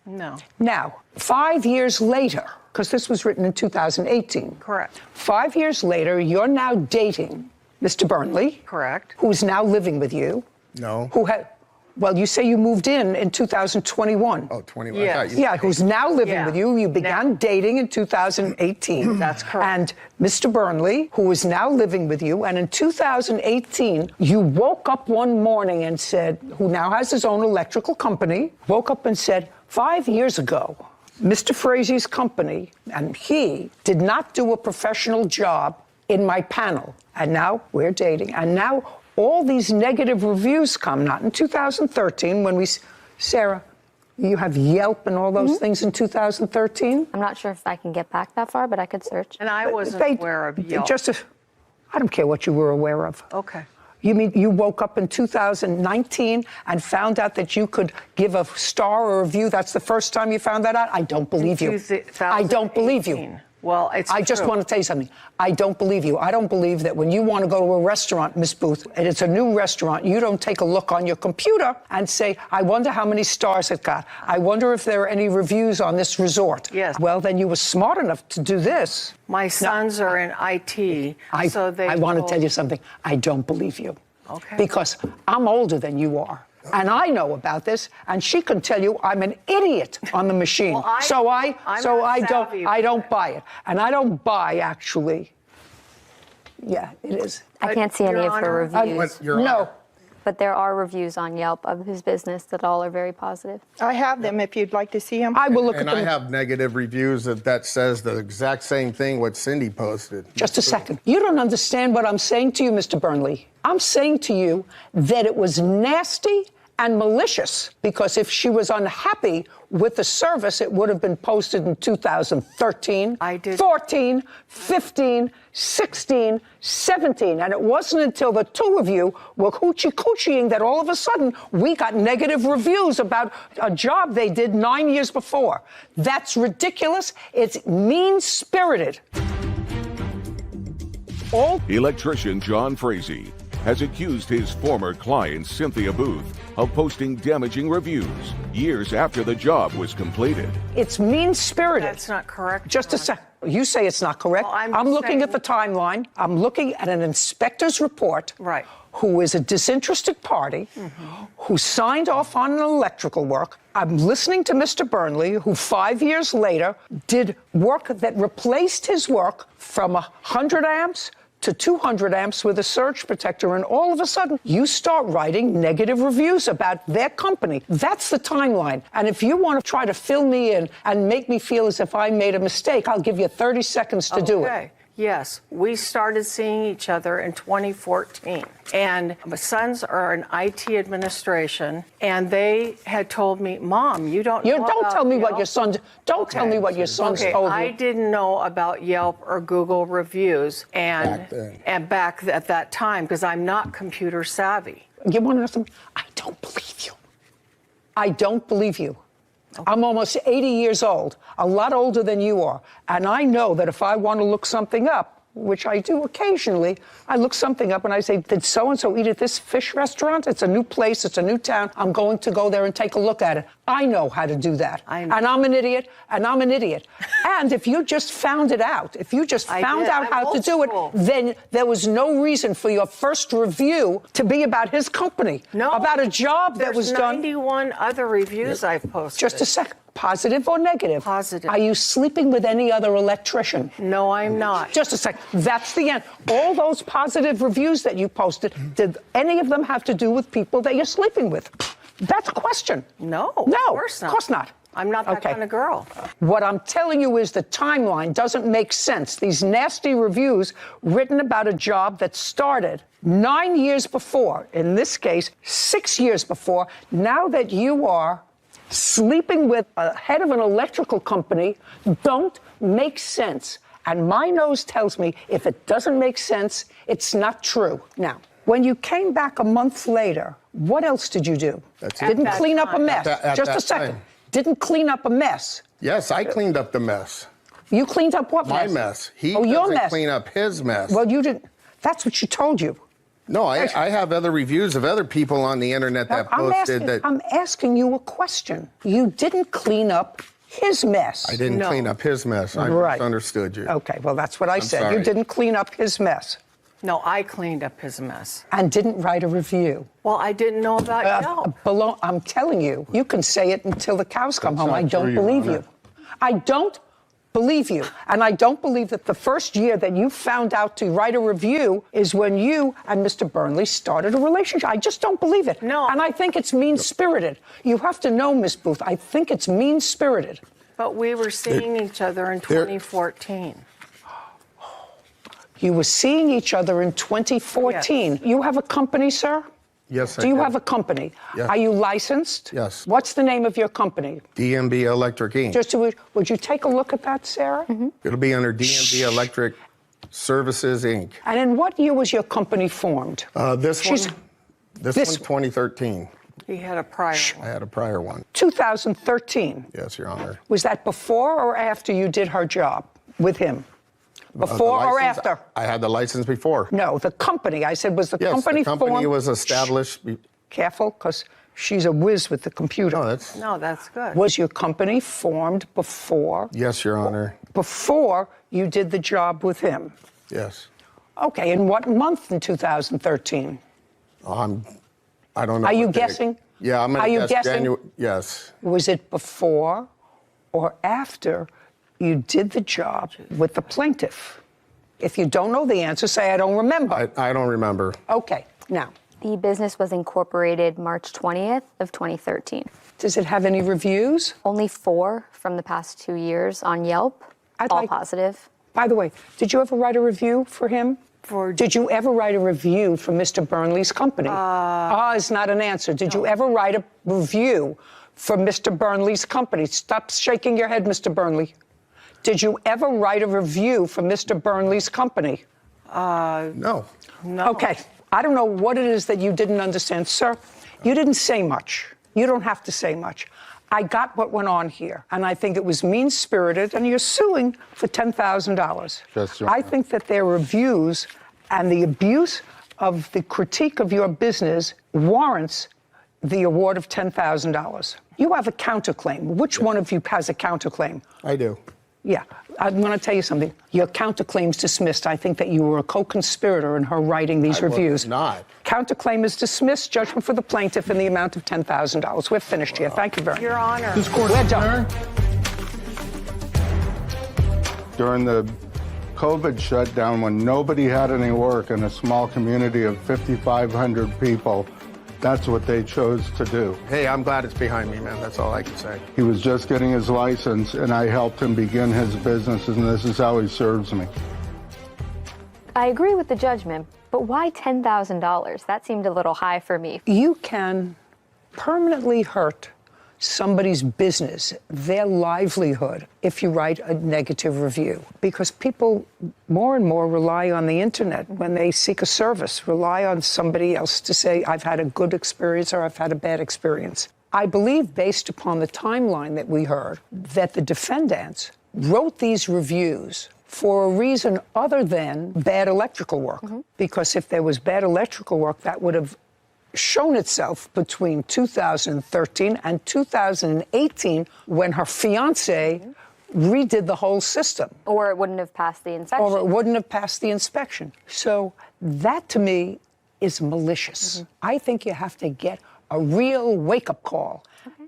No. Now, 5 years later, because this was written in 2018. Correct. 5 years later, you're now dating Mr. Burnley. Correct. Who's now living with you. No. Who had, well, you say you moved in 2021. Oh, 21. Yes. I thought you Yeah, who's now living with you. You began dating in 2018. That's correct. And Mr. Burnley, who is now living with you, and in 2018, you woke up one morning and said, who now has his own electrical company, woke up and said, 5 years ago, Mr. Frazier's company and he did not do a professional job in my panel. And now we're dating. And now all these negative reviews come, not in 2013 when Sarah, you have Yelp and all those things in 2013? I'm not sure if I can get back that far, but I could search. And I wasn't aware of Yelp. I don't care what you were aware of. Okay. You mean you woke up in 2019 and found out that you could give a star or a review? That's the first time you found that out? I don't believe you. I don't believe you. Well, I just want to tell you something. I don't believe you. I don't believe that when you want to go to a restaurant, Miss Booth, and it's a new restaurant, you don't take a look on your computer and say, I wonder how many stars it got. I wonder if there are any reviews on this resort. Yes. Well, then you were smart enough to do this. My sons are in IT, so they... I want to tell you something. I don't believe you. Okay. Because I'm older than you are. And I know about this, and she can tell you I'm an idiot on the machine. Well, I don't buy it. And I don't buy, actually. Yeah, it is. I can't see any of her reviews. No. But there are reviews on Yelp of his business that all are very positive. I have them if you'd like to see them. I will look at them. And I have negative reviews that says the exact same thing what Cindy posted. Just a second. You don't understand what I'm saying to you, Mr. Burnley. I'm saying to you that it was nasty and malicious, because if she was unhappy with the service, it would have been posted in 2013, 14, 15, 16, 17. And it wasn't until the two of you were hoochie-coochieing that all of a sudden we got negative reviews about a job they did 9 years before. That's ridiculous. It's mean-spirited. Electrician John Frazee has accused his former client, Cynthia Booth, of posting damaging reviews years after the job was completed. It's mean-spirited. That's not correct. Just a second. You say it's not correct. Well, I'm looking at the timeline. I'm looking at an inspector's report. Right. Who is a disinterested party, who signed off on an electrical work. I'm listening to Mr. Burnley, who 5 years later did work that replaced his work from 100 amps to 200 amps with a surge protector, and all of a sudden, you start writing negative reviews about their company. That's the timeline. And if you want to try to fill me in and make me feel as if I made a mistake, I'll give you 30 seconds to do it. Yes, we started seeing each other in 2014. And my sons are in IT administration, and they had told me, Mom, you don't know Don't about tell me Yelp? what your sons, don't tell me what your sons told me. I didn't know about Yelp or Google reviews and back at that time, because I'm not computer savvy. You want to know something? I don't believe you. I don't believe you. I'm almost 80 years old, a lot older than you are. And I know that if I want to look something up, which I do occasionally, I look something up and I say, did so-and-so eat at this fish restaurant? It's a new place, it's a new town. I'm going to go there and take a look at it. I know how to do that. And I'm an idiot, and I'm an idiot. And if you just found it out, if you just found out how to do it, then there was no reason for your first review to be about his company. No. About a job that was done. There's 91 other reviews I've posted. Just a second. Positive or negative? Positive. Are you sleeping with any other electrician? No, I'm not. Just a second. That's the end. All those positive reviews that you posted, did any of them have to do with people that you're sleeping with? That's a question. No, No, of course not. Of course not. I'm not that kind of girl. What I'm telling you is the timeline doesn't make sense. These nasty reviews written about a job that started 9 years before, in this case, 6 years before, now that you are sleeping with a head of an electrical company, don't make sense. And my nose tells me if it doesn't make sense, it's not true. Now, when you came back a month later, what else did you do? Didn't clean up a mess. Just a second. Didn't clean up a mess. Yes, I cleaned up the mess. You cleaned up what mess? My mess. He your doesn't mess. clean up his mess. Well, you didn't. That's what she told you. No, I have other reviews of other people on the internet that posted that. I'm asking you a question. You didn't clean up his mess. I didn't clean up his mess. I misunderstood you. Okay, well, that's what I said. sorry. You didn't clean up his mess. No, I cleaned up his mess. And didn't write a review. Well, I didn't know about you. I'm telling you, you can say it until the cows come home. I don't believe you. I don't believe you. And I don't believe that the first year that you found out to write a review is when you and Mr. Burnley started a relationship. I just don't believe it. No. And I think it's mean-spirited. You have to know, Miss Booth, I think it's mean-spirited. But we were seeing each other in 2014. You were seeing each other in 2014. Yes. You have a company, sir? Yes, I do. You have a company? Yes. Are you licensed? Yes. What's the name of your company? DMB Electric Inc. Would you take a look at that, Sarah? Mm-hmm. It'll be under DMB Electric Services Inc. And in what year was your company formed? This one, 2013. He had a prior one. I had a prior one. 2013. Yes, Your Honor. Was that before or after you did her job with him? Before or after? I had the license before. No, the company. I said, was the yes, company formed? The company formed? was established. Careful, because she's a whiz with the computer. No, that's good. Was your company formed before? Yes, Your Honor. Before you did the job with him? Yes. Okay, in what month in 2013? I don't know. Are you guessing? Yeah, I'm going to guess guessing? January. Yes. Was it before or after you did the job with the plaintiff? If you don't know the answer, say, I don't remember. I don't remember. Okay, now. The business was incorporated March 20th of 2013. Does it have any reviews? Only 4 from the past 2 years on Yelp, all positive. By the way, did you ever write a review for him? Did you ever write a review for Mr. Burnley's company? Is not an answer. Did you ever write a review for Mr. Burnley's company? Stop shaking your head, Mr. Burnley. Did you ever write a review for Mr. Burnley's company? No. Okay. I don't know what it is that you didn't understand. Sir, you didn't say much. You don't have to say much. I got what went on here, and I think it was mean-spirited, and you're suing for $10,000. Yes, Your I Honor. think that their reviews and the abuse of the critique of your business warrants the award of $10,000. You have a counterclaim. Which one of you has a counterclaim? I do. Yeah, I'm going to tell you something. Your counterclaim's dismissed. I think that you were a co-conspirator in her writing these reviews. Was not. Counterclaim is dismissed. Judgment for the plaintiff in the amount of $10,000. We're finished here. Thank you very much. Your Honor. This court We're is done. During the COVID shutdown, when nobody had any work in a small community of 5,500 people, that's what they chose to do. Hey, I'm glad it's behind me, man. That's all I can say. He was just getting his license, and I helped him begin his business, and this is how he serves me. I agree with the judgment, but why $10,000? That seemed a little high for me. You can permanently hurt somebody's business, their livelihood, if you write a negative review. Because people more and more rely on the internet when they seek a service, rely on somebody else to say, I've had a good experience or I've had a bad experience. I believe, based upon the timeline that we heard, that the defendants wrote these reviews for a reason other than bad electrical work. Because if there was bad electrical work, that would have shown itself between 2013 and 2018 when her fiance redid the whole system. Or it wouldn't have passed the inspection. Or it wouldn't have passed the inspection. So that, to me, is malicious. I think you have to get a real wake-up call.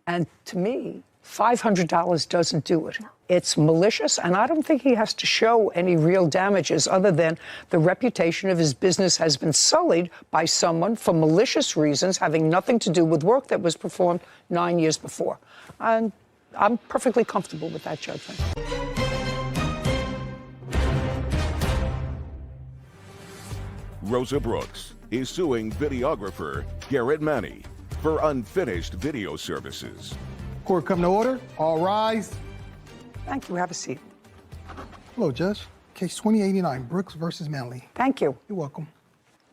And to me, $500 doesn't do it. it's malicious, and I don't think he has to show any real damages other than the reputation of his business has been sullied by someone for malicious reasons having nothing to do with work that was performed 9 years before. And I'm perfectly comfortable with that judgment. Rosa Brooks is suing videographer Garrett Manny for unfinished video services. Court come to order. All rise. Thank you. Have a seat. Hello, Judge. Case 2089, Brooks versus Manley. Thank you. You're welcome.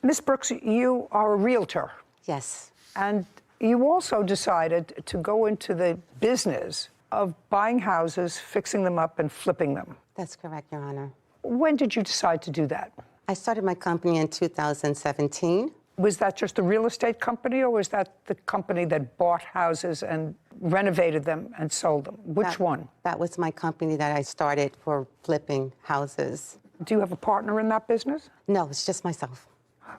Ms. Brooks, you are a realtor. Yes. And you also decided to go into the business of buying houses, fixing them up, and flipping them. That's correct, Your Honor. When did you decide to do that? I started my company in 2017. Was that just a real estate company, or was that the company that bought houses and renovated them and sold them? Which one? That was my company that I started for flipping houses. Do you have a partner in that business? No, it's just myself.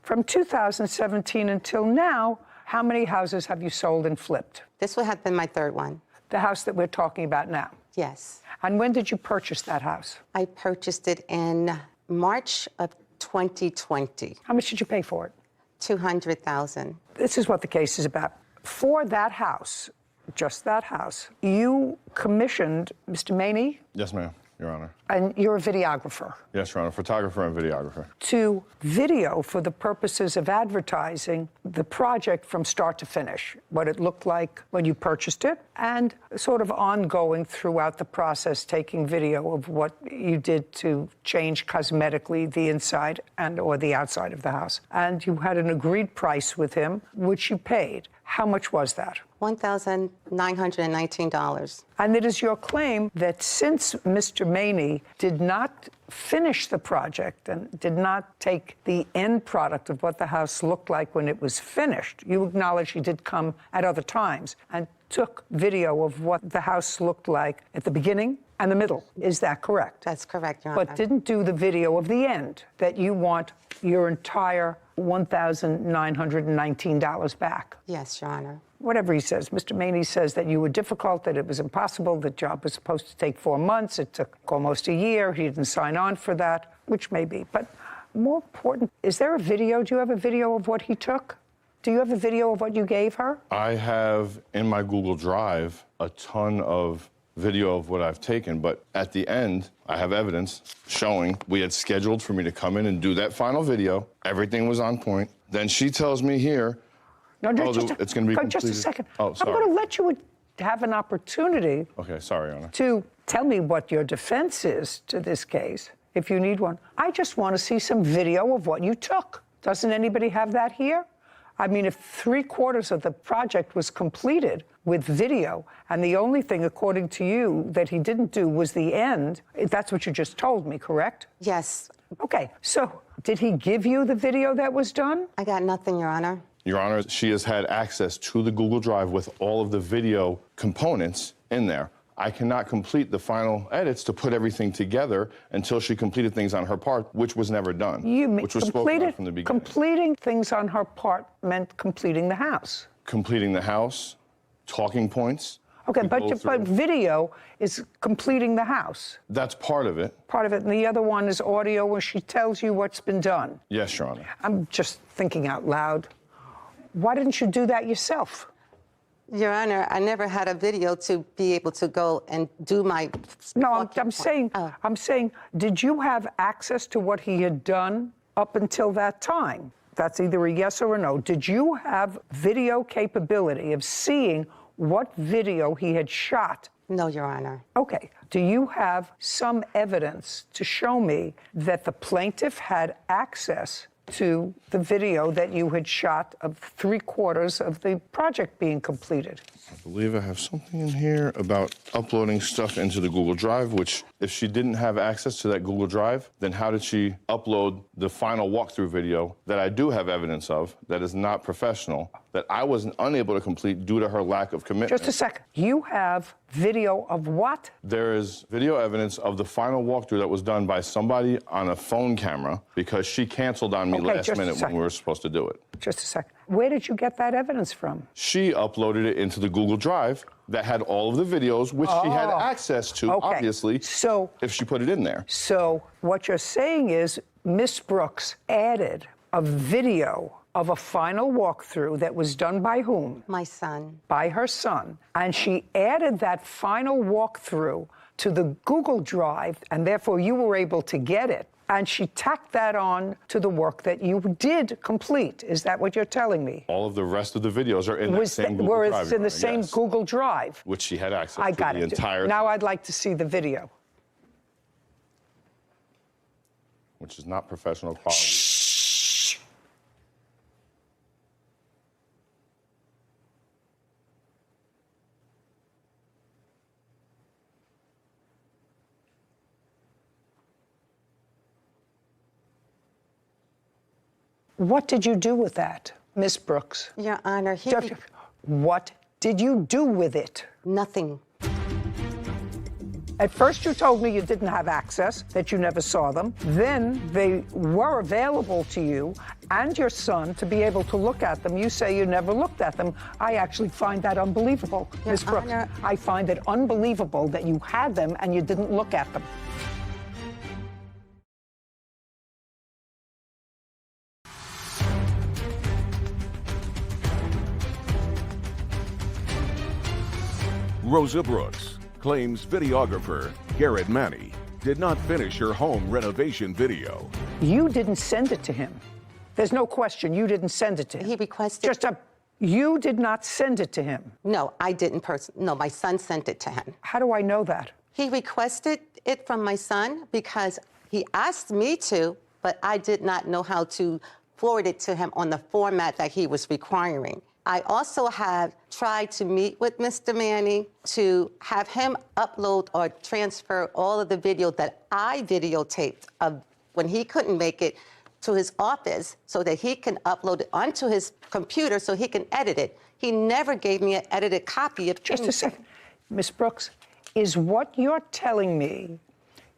From 2017 until now, how many houses have you sold and flipped? This would have been my third one. The house that we're talking about now? Yes. And when did you purchase that house? I purchased it in March of 2020. How much did you pay for it? $200,000. This is what the case is about. For that house, just that house, you commissioned Mr. Maney. Yes, ma'am, Your Honor. And you're a videographer. Yes, Your Honor, photographer and videographer. To video for the purposes of advertising the project from start to finish, what it looked like when you purchased it, and sort of ongoing throughout the process, taking video of what you did to change cosmetically the inside and or the outside of the house. And you had an agreed price with him, which you paid. How much was that? $1,919. And it is your claim that since Mr. Maney did not finish the project and did not take the end product of what the house looked like when it was finished, you acknowledge he did come at other times and took video of what the house looked like at the beginning and the middle. Is that correct? That's correct, Your Honor. But didn't do the video of the end, that you want your entire $1,919 back. Yes, Your Honor. Whatever he says. Mr. Maney says that you were difficult, that it was impossible, the job was supposed to take 4 months, it took almost a year, he didn't sign on for that, which may be. But more important, is there a video? Do you have a video of what he took? Do you have a video of what you gave her? I have in my Google Drive a ton of video of what I've taken, but at the end, I have evidence showing we had scheduled for me to come in and do that final video. Everything was on point. Then she tells me here, no, it's going to be completed. Just a second. Oh, sorry. I'm going to let you have an opportunity. Okay, sorry, Your Honor. To tell me what your defense is to this case, if you need one. I just want to see some video of what you took. Doesn't anybody have that here? I mean, if 3/4 of the project was completed with video, and the only thing, according to you, that he didn't do was the end, that's what you just told me, correct? Yes. Okay, so did he give you the video that was done? I got nothing, Your Honor. Your Honor, she has had access to the Google Drive with all of the video components in there. I cannot complete the final edits to put everything together until she completed things on her part, which was never done. Which was spoken about from the beginning. Completing things on her part meant completing the house. Completing the house, talking points. Okay, but video is completing the house. That's part of it. Part of it, and the other one is audio where she tells you what's been done. Yes, Your Honor. I'm just thinking out loud. Why didn't you do that yourself? Your Honor, I never had a video to be able to go and do my... No, I'm saying, did you have access to what he had done up until that time? That's either a yes or a no. Did you have video capability of seeing what video he had shot? No, Your Honor. Okay. Do you have some evidence to show me that the plaintiff had access to the video that you had shot of 3/4 of the project being completed? I believe I have something in here about uploading stuff into the Google Drive, which if she didn't have access to that Google Drive, then how did she upload the final walkthrough video that I do have evidence of that is not professional that I was unable to complete due to her lack of commitment. Just a second. You have video of what? There is video evidence of the final walkthrough that was done by somebody on a phone camera because she canceled on me last minute when we were supposed to do it. Just a second. Where did you get that evidence from? She uploaded it into the Google Drive that had all of the videos, which she had access to, obviously, so, if she put it in there. So what you're saying is Miss Brooks added a video of a final walkthrough that was done by whom? My son. By her son. And she added that final walkthrough to the Google Drive, and therefore you were able to get it. And she tacked that on to the work that you did complete. Is that what you're telling me? All of the rest of the videos are in that same Google Drive. It's in the same Google Drive. Which she had access I to got the it. entire Now I'd like to see the video. Which is not professional quality. What did you do with that, Miss Brooks? Your Honor, what did you do with it? Nothing. At first you told me you didn't have access, that you never saw them. Then they were available to you and your son to be able to look at them. You say you never looked at them. I actually find that unbelievable, Ms. Brooks. I find it unbelievable that you had them and you didn't look at them. Rosa Brooks claims videographer Garrett Manny did not finish her home renovation video. You didn't send it to him. There's no question you didn't send it to him. He requested... You did not send it to him. No, I didn't No, my son sent it to him. How do I know that? He requested it from my son because he asked me to, but I did not know how to forward it to him on the format that he was requiring. I also have tried to meet with Mr. Manning to have him upload or transfer all of the video that I videotaped of when he couldn't make it to his office so that he can upload it onto his computer so he can edit it. He never gave me an edited copy of Just a second. Ms. Brooks, is what you're telling me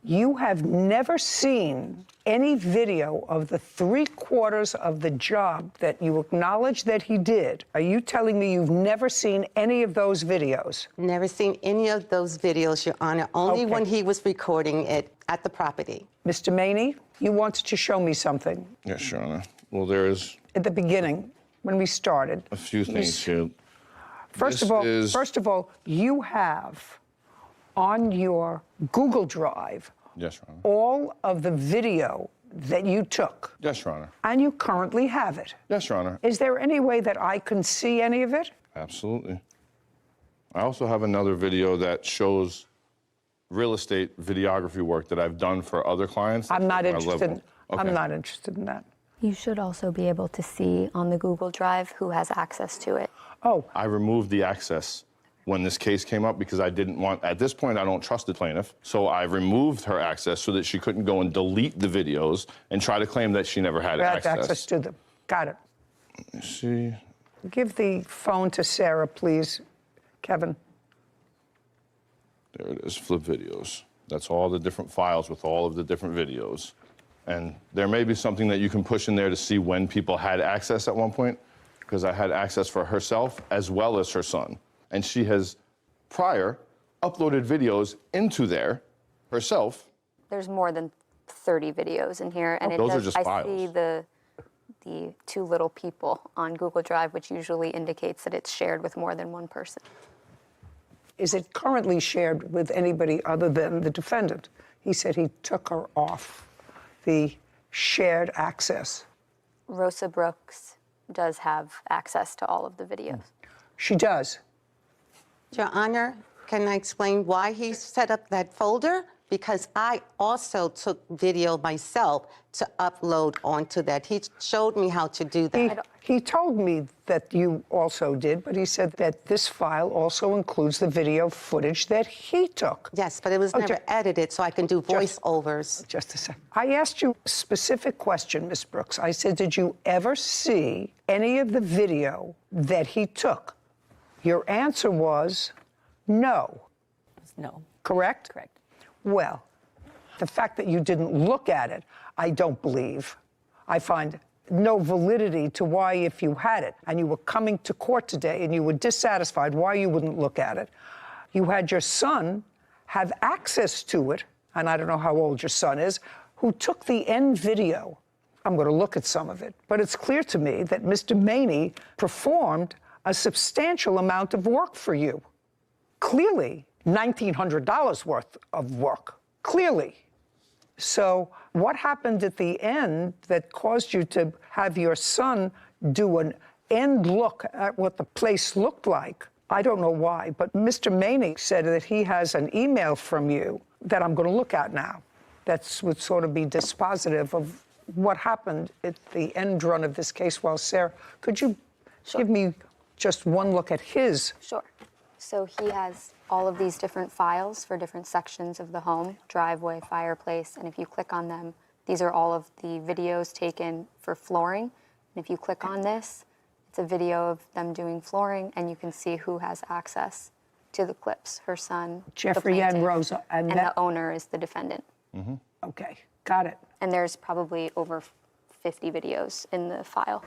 you have never seen any video of the 3/4 of the job that you acknowledge that he did? Are you telling me you've never seen any of those videos? Never seen any of those videos, Your Honor, only when he was recording it at the property. Mr. Maney, you wanted to show me something. Yes, Your Honor. Well, there is... At the beginning, when we started. A few things here. First of all, you have on your Google Drive yes, Your Honor. all of the video that you took. Yes, Your Honor. And you currently have it. Yes, Your Honor. Is there any way that I can see any of it? Absolutely. I also have another video that shows real estate videography work that I've done for other clients. I'm not interested. Okay. I'm not interested in that. You should also be able to see on the Google Drive who has access to it. Oh. I removed the access when this case came up because I didn't want, at this point, I don't trust the plaintiff. So I removed her access so that she couldn't go and delete the videos and try to claim that she never had access. To them. Got it. Let me see. Give the phone to Sarah, please, Kevin. There it is, flip videos. That's all the different files with all of the different videos. And there may be something that you can push in there to see when people had access at one point, because I had access for herself as well as her son. And she has prior uploaded videos into there herself. There's more than 30 videos in here, and those are just files. I see the two little people on Google Drive, which usually indicates that it's shared with more than one person. Is it currently shared with anybody other than the defendant? He said he took her off the shared access. Rosa Brooks does have access to all of the videos. She does. Your Honor, can I explain why he set up that folder? because I also took video myself to upload onto that. He showed me how to do that. He told me that you also did, but he said that this file also includes the video footage that he took. Yes, but it was never edited, so I can do voiceovers. Just a second. I asked you a specific question, Ms. Brooks. I said, did you ever see any of the video that he took? Your answer was no. No. Correct? Correct. Well, the fact that you didn't look at it, I don't believe. I find no validity to why, if you had it and you were coming to court today and you were dissatisfied, why you wouldn't look at it. You had your son have access to it, and I don't know how old your son is, who took the end video. I'm going to look at some of it, but it's clear to me that Mr. Maney performed a substantial amount of work for you. Clearly, $1,900 worth of work. Clearly. So what happened at the end that caused you to have your son do an end look at what the place looked like? I don't know why, but Mr. Maney said that he has an email from you that I'm going to look at now. That would sort of be dispositive of what happened at the end run of this case. Well, Sarah, could you give me just one look at his? Sure. So he has all of these different files for different sections of the home, driveway, fireplace, and if you click on them, these are all of the videos taken for flooring. And if you click on this, it's a video of them doing flooring, and you can see who has access to the clips, her son, Jeffrey the and plaintiff, Rosa. and the owner is the defendant. Okay, got it. And there's probably over 50 videos in the file.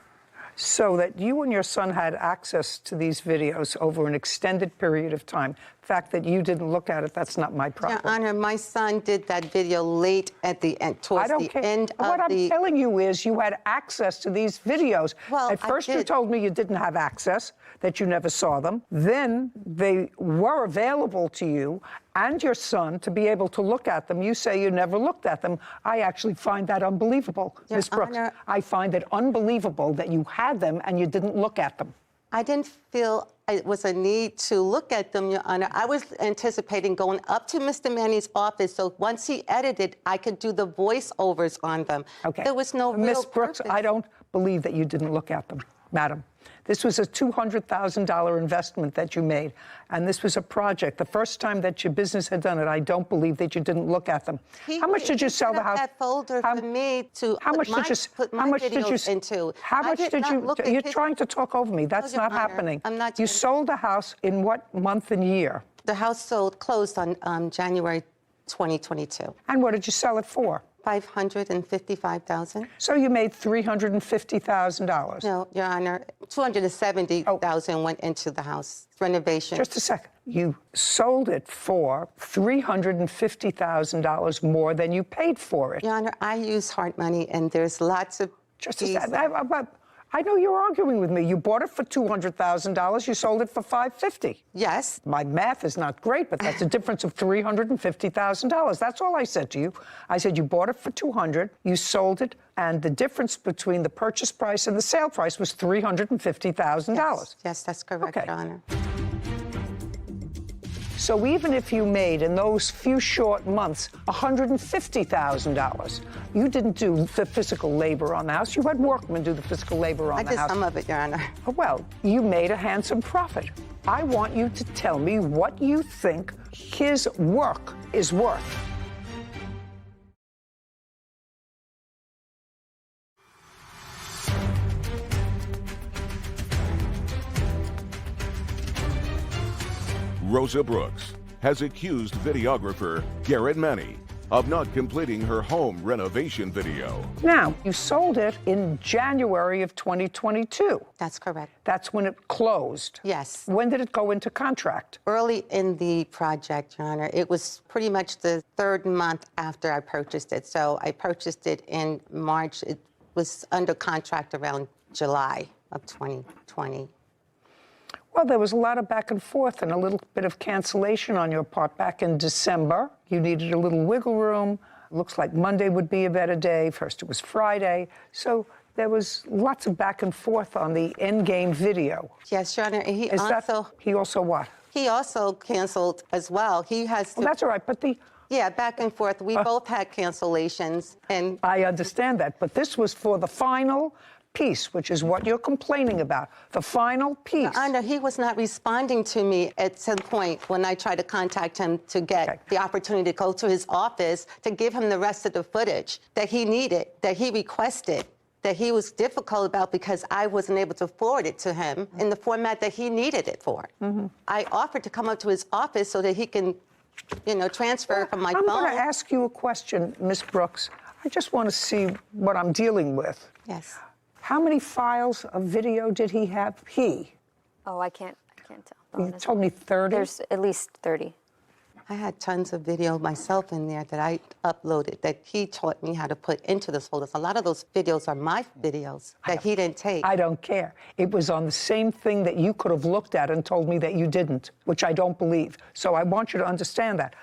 So that you and your son had access to these videos over an extended period of time. The fact that you didn't look at it, that's not my problem. Your Honor, my son did that video late at the end, towards the end of the... What I'm telling you is you had access to these videos. Well, at first I you did. told me you didn't have access, that you never saw them. Then they were available to you and your son to be able to look at them. You say you never looked at them. I actually find that unbelievable, Ms. Brooks. Honor, I find it unbelievable that you had them and you didn't look at them. I didn't feel it was a need to look at them, Your Honor. I was anticipating going up to Mr. Manny's office, so once he edited, I could do the voiceovers on them. Okay. There was no real Ms. Brooks, purpose. I don't believe that you didn't look at them, madam. This was a $200,000 investment that you made, and this was a project. The first time that your business had done it, I don't believe that you didn't look at them. How much did you sell the house? That folder for me to put my videos into. How much did you? You're trying to talk over me. That's not happening. I'm not. You sold the house in what month and year? The house closed on January 2022. And what did you sell it for? $555,000. So you made $350,000. No, Your Honor, $270,000 went into the house renovation. Just a second. You sold it for $350,000 more than you paid for it. Your Honor, I use hard money, and there's lots of. Just a second. I know you're arguing with me. You bought it for $200,000. You sold it for $550,000. Yes. My math is not great, but that's a difference of $350,000. That's all I said to you. I said you bought it for $200,000, you sold it, and the difference between the purchase price and the sale price was $350,000. Yes, that's correct, Your Honor. So even if you made, in those few short months, $150,000, you didn't do the physical labor on the house. You had workmen do the physical labor on the house. I did some of it, Your Honor. Well, you made a handsome profit. I want you to tell me what you think his work is worth. Rosa Brooks has accused videographer Garrett Manny of not completing her home renovation video. Now, you sold it in January of 2022. That's correct. That's when it closed. Yes. When did it go into contract? Early in the project, Your Honor. It was pretty much the third month after I purchased it. So I purchased it in March. It was under contract around July of 2020. Well, there was a lot of back and forth and a little bit of cancellation on your part back in December. You needed a little wiggle room. Looks like Monday would be a better day. First it was Friday. So there was lots of back and forth on the endgame video. Yes, Your Honor. He also what? He also canceled as well. He has to... Well, that's all right, but the Yeah, back and forth. We both had cancellations, and I understand that, but this was for the final piece, which is what you're complaining about, the final piece. Your Honor, he was not responding to me at some point when I tried to contact him to get the opportunity to go to his office to give him the rest of the footage that he needed, that he requested, that he was difficult about because I wasn't able to forward it to him in the format that he needed it for. I offered to come up to his office so that he can, transfer from my phone. I'm going to ask you a question, Ms. Brooks. I just want to see what I'm dealing with. Yes. How many files of video did he have? Oh, I can't tell. You told me 30? There's at least 30. I had tons of video myself in there that I uploaded that he taught me how to put into those folders. A lot of those videos are my videos that he didn't take. I don't care. It was on the same thing that you could have looked at and told me that you didn't, which I don't believe. So I want you to understand that.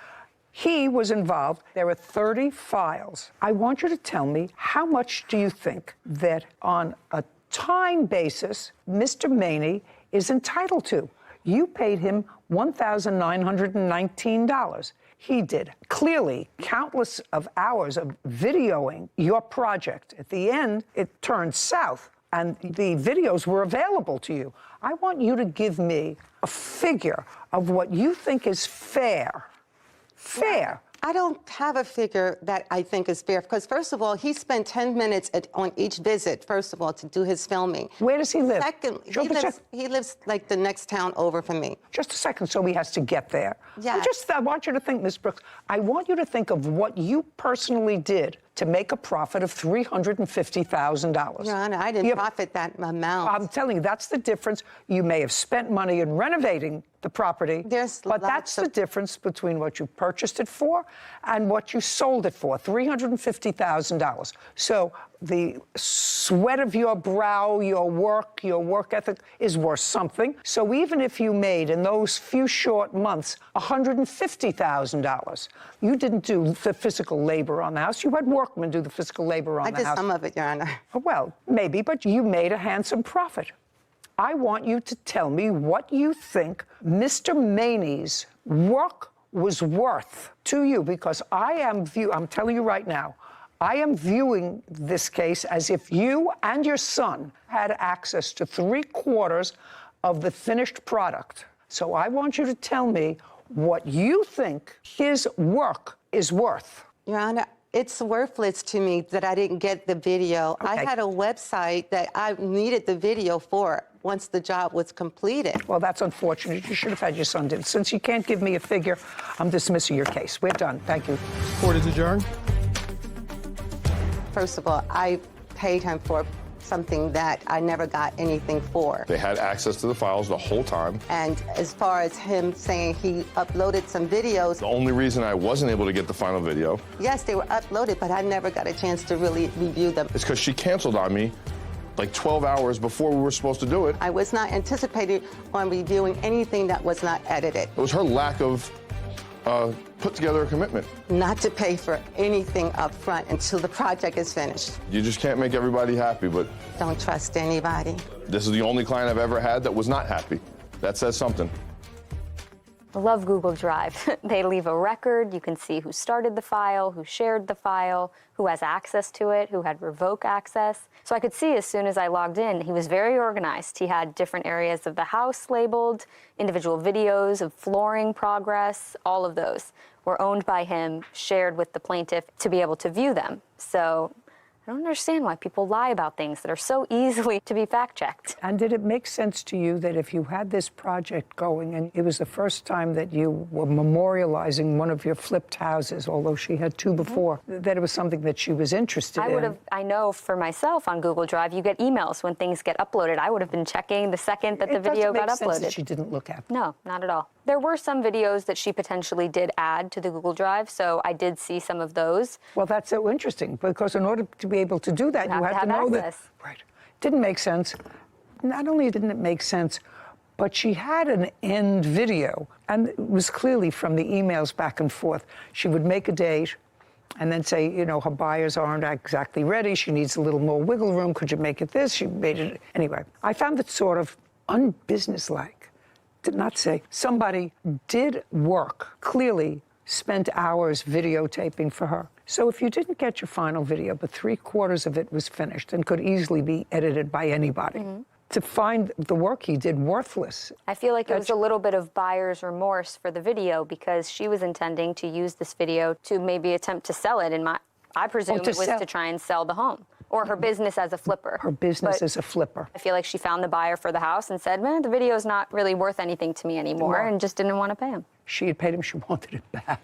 He was involved. There are 30 files. I want you to tell me, how much do you think that on a time basis Mr. Maney is entitled to? You paid him $1,919. He did clearly countless of hours of videoing your project. At the end, it turned south, and the videos were available to you. I want you to give me a figure of what you think is fair. Fair. I don't have a figure that I think is fair because, first of all, he spent 10 minutes on each visit, first of all, to do his filming. Where does he live? Second, he lives like the next town over from me. Just a second, so he has to get there. Yeah. I want you to think, Ms. Brooks, I want you to think of what you personally did to make a profit of $350,000. Your Honor, I didn't profit that amount. I'm telling you, that's the difference. You may have spent money in renovating the property, but that's the difference between what you purchased it for and what you sold it for, $350,000. So the sweat of your brow, your work ethic is worth something. So even if you made in those few short months $150,000, you didn't do the physical labor on the house. You had workmen do the physical labor on the house. I did some of it, Your Honor. Well, maybe, but you made a handsome profit. I want you to tell me what you think Mr. Maney's work was worth to you, because I'm telling you right now, I am viewing this case as if you and your son had access to 3/4 of the finished product. So I want you to tell me what you think his work is worth. Your Honor, it's worthless to me that I didn't get the video. Okay. I had a website that I needed the video for once the job was completed. Well, that's unfortunate. You should have had your son do it. Since you can't give me a figure, I'm dismissing your case. We're done. Thank you. Court is adjourned. First of all, I paid him for something that I never got anything for. They had access to the files the whole time. And as far as him saying he uploaded some videos, The only reason I wasn't able to get the final video yes, they were uploaded, but I never got a chance to really review them. is because she canceled on me like 12 hours before we were supposed to do it. I was not anticipating on reviewing anything that was not edited. It was her lack of put together a commitment. Not to pay for anything up front until the project is finished. You just can't make everybody happy, but Don't trust anybody. this is the only client I've ever had that was not happy. That says something. I love Google Drive. They leave a record. You can see who started the file, who shared the file, who has access to it, who had revoke access. So I could see as soon as I logged in, he was very organized. He had different areas of the house labeled, individual videos of flooring progress, all of those were owned by him, shared with the plaintiff to be able to view them. So I don't understand why people lie about things that are so easily to be fact-checked. And did it make sense to you that if you had this project going, and it was the first time that you were memorializing one of your flipped houses, although she had two before, that it was something that she was interested in? I know for myself on Google Drive, you get emails when things get uploaded. I would have been checking the second that the video got It doesn't make sense uploaded. that she didn't look at. No, not at all. There were some videos that she potentially did add to the Google Drive, so I did see some of those. Well, that's so interesting, because in order to be able to do that, you had to know access. that. Right. Didn't make sense. Not only didn't it make sense, but she had an end video, and it was clearly from the emails back and forth. She would make a date and then say, her buyers aren't exactly ready. She needs a little more wiggle room. Could you make it this? She made it. Anyway, I found it sort of unbusinesslike. Did not say somebody did work clearly spent hours videotaping for her. So if you didn't get your final video, but 3/4 of it was finished and could easily be edited by anybody, to find the work he did worthless. I feel like it was a little bit of buyer's remorse for the video because she was intending to use this video to maybe attempt to sell it. And I presume it was to try and sell the home or her business as a flipper. Her business as a flipper. I feel like she found the buyer for the house and said, man, the video is not really worth anything to me anymore, and just didn't want to pay him. She had paid him, she wanted it back.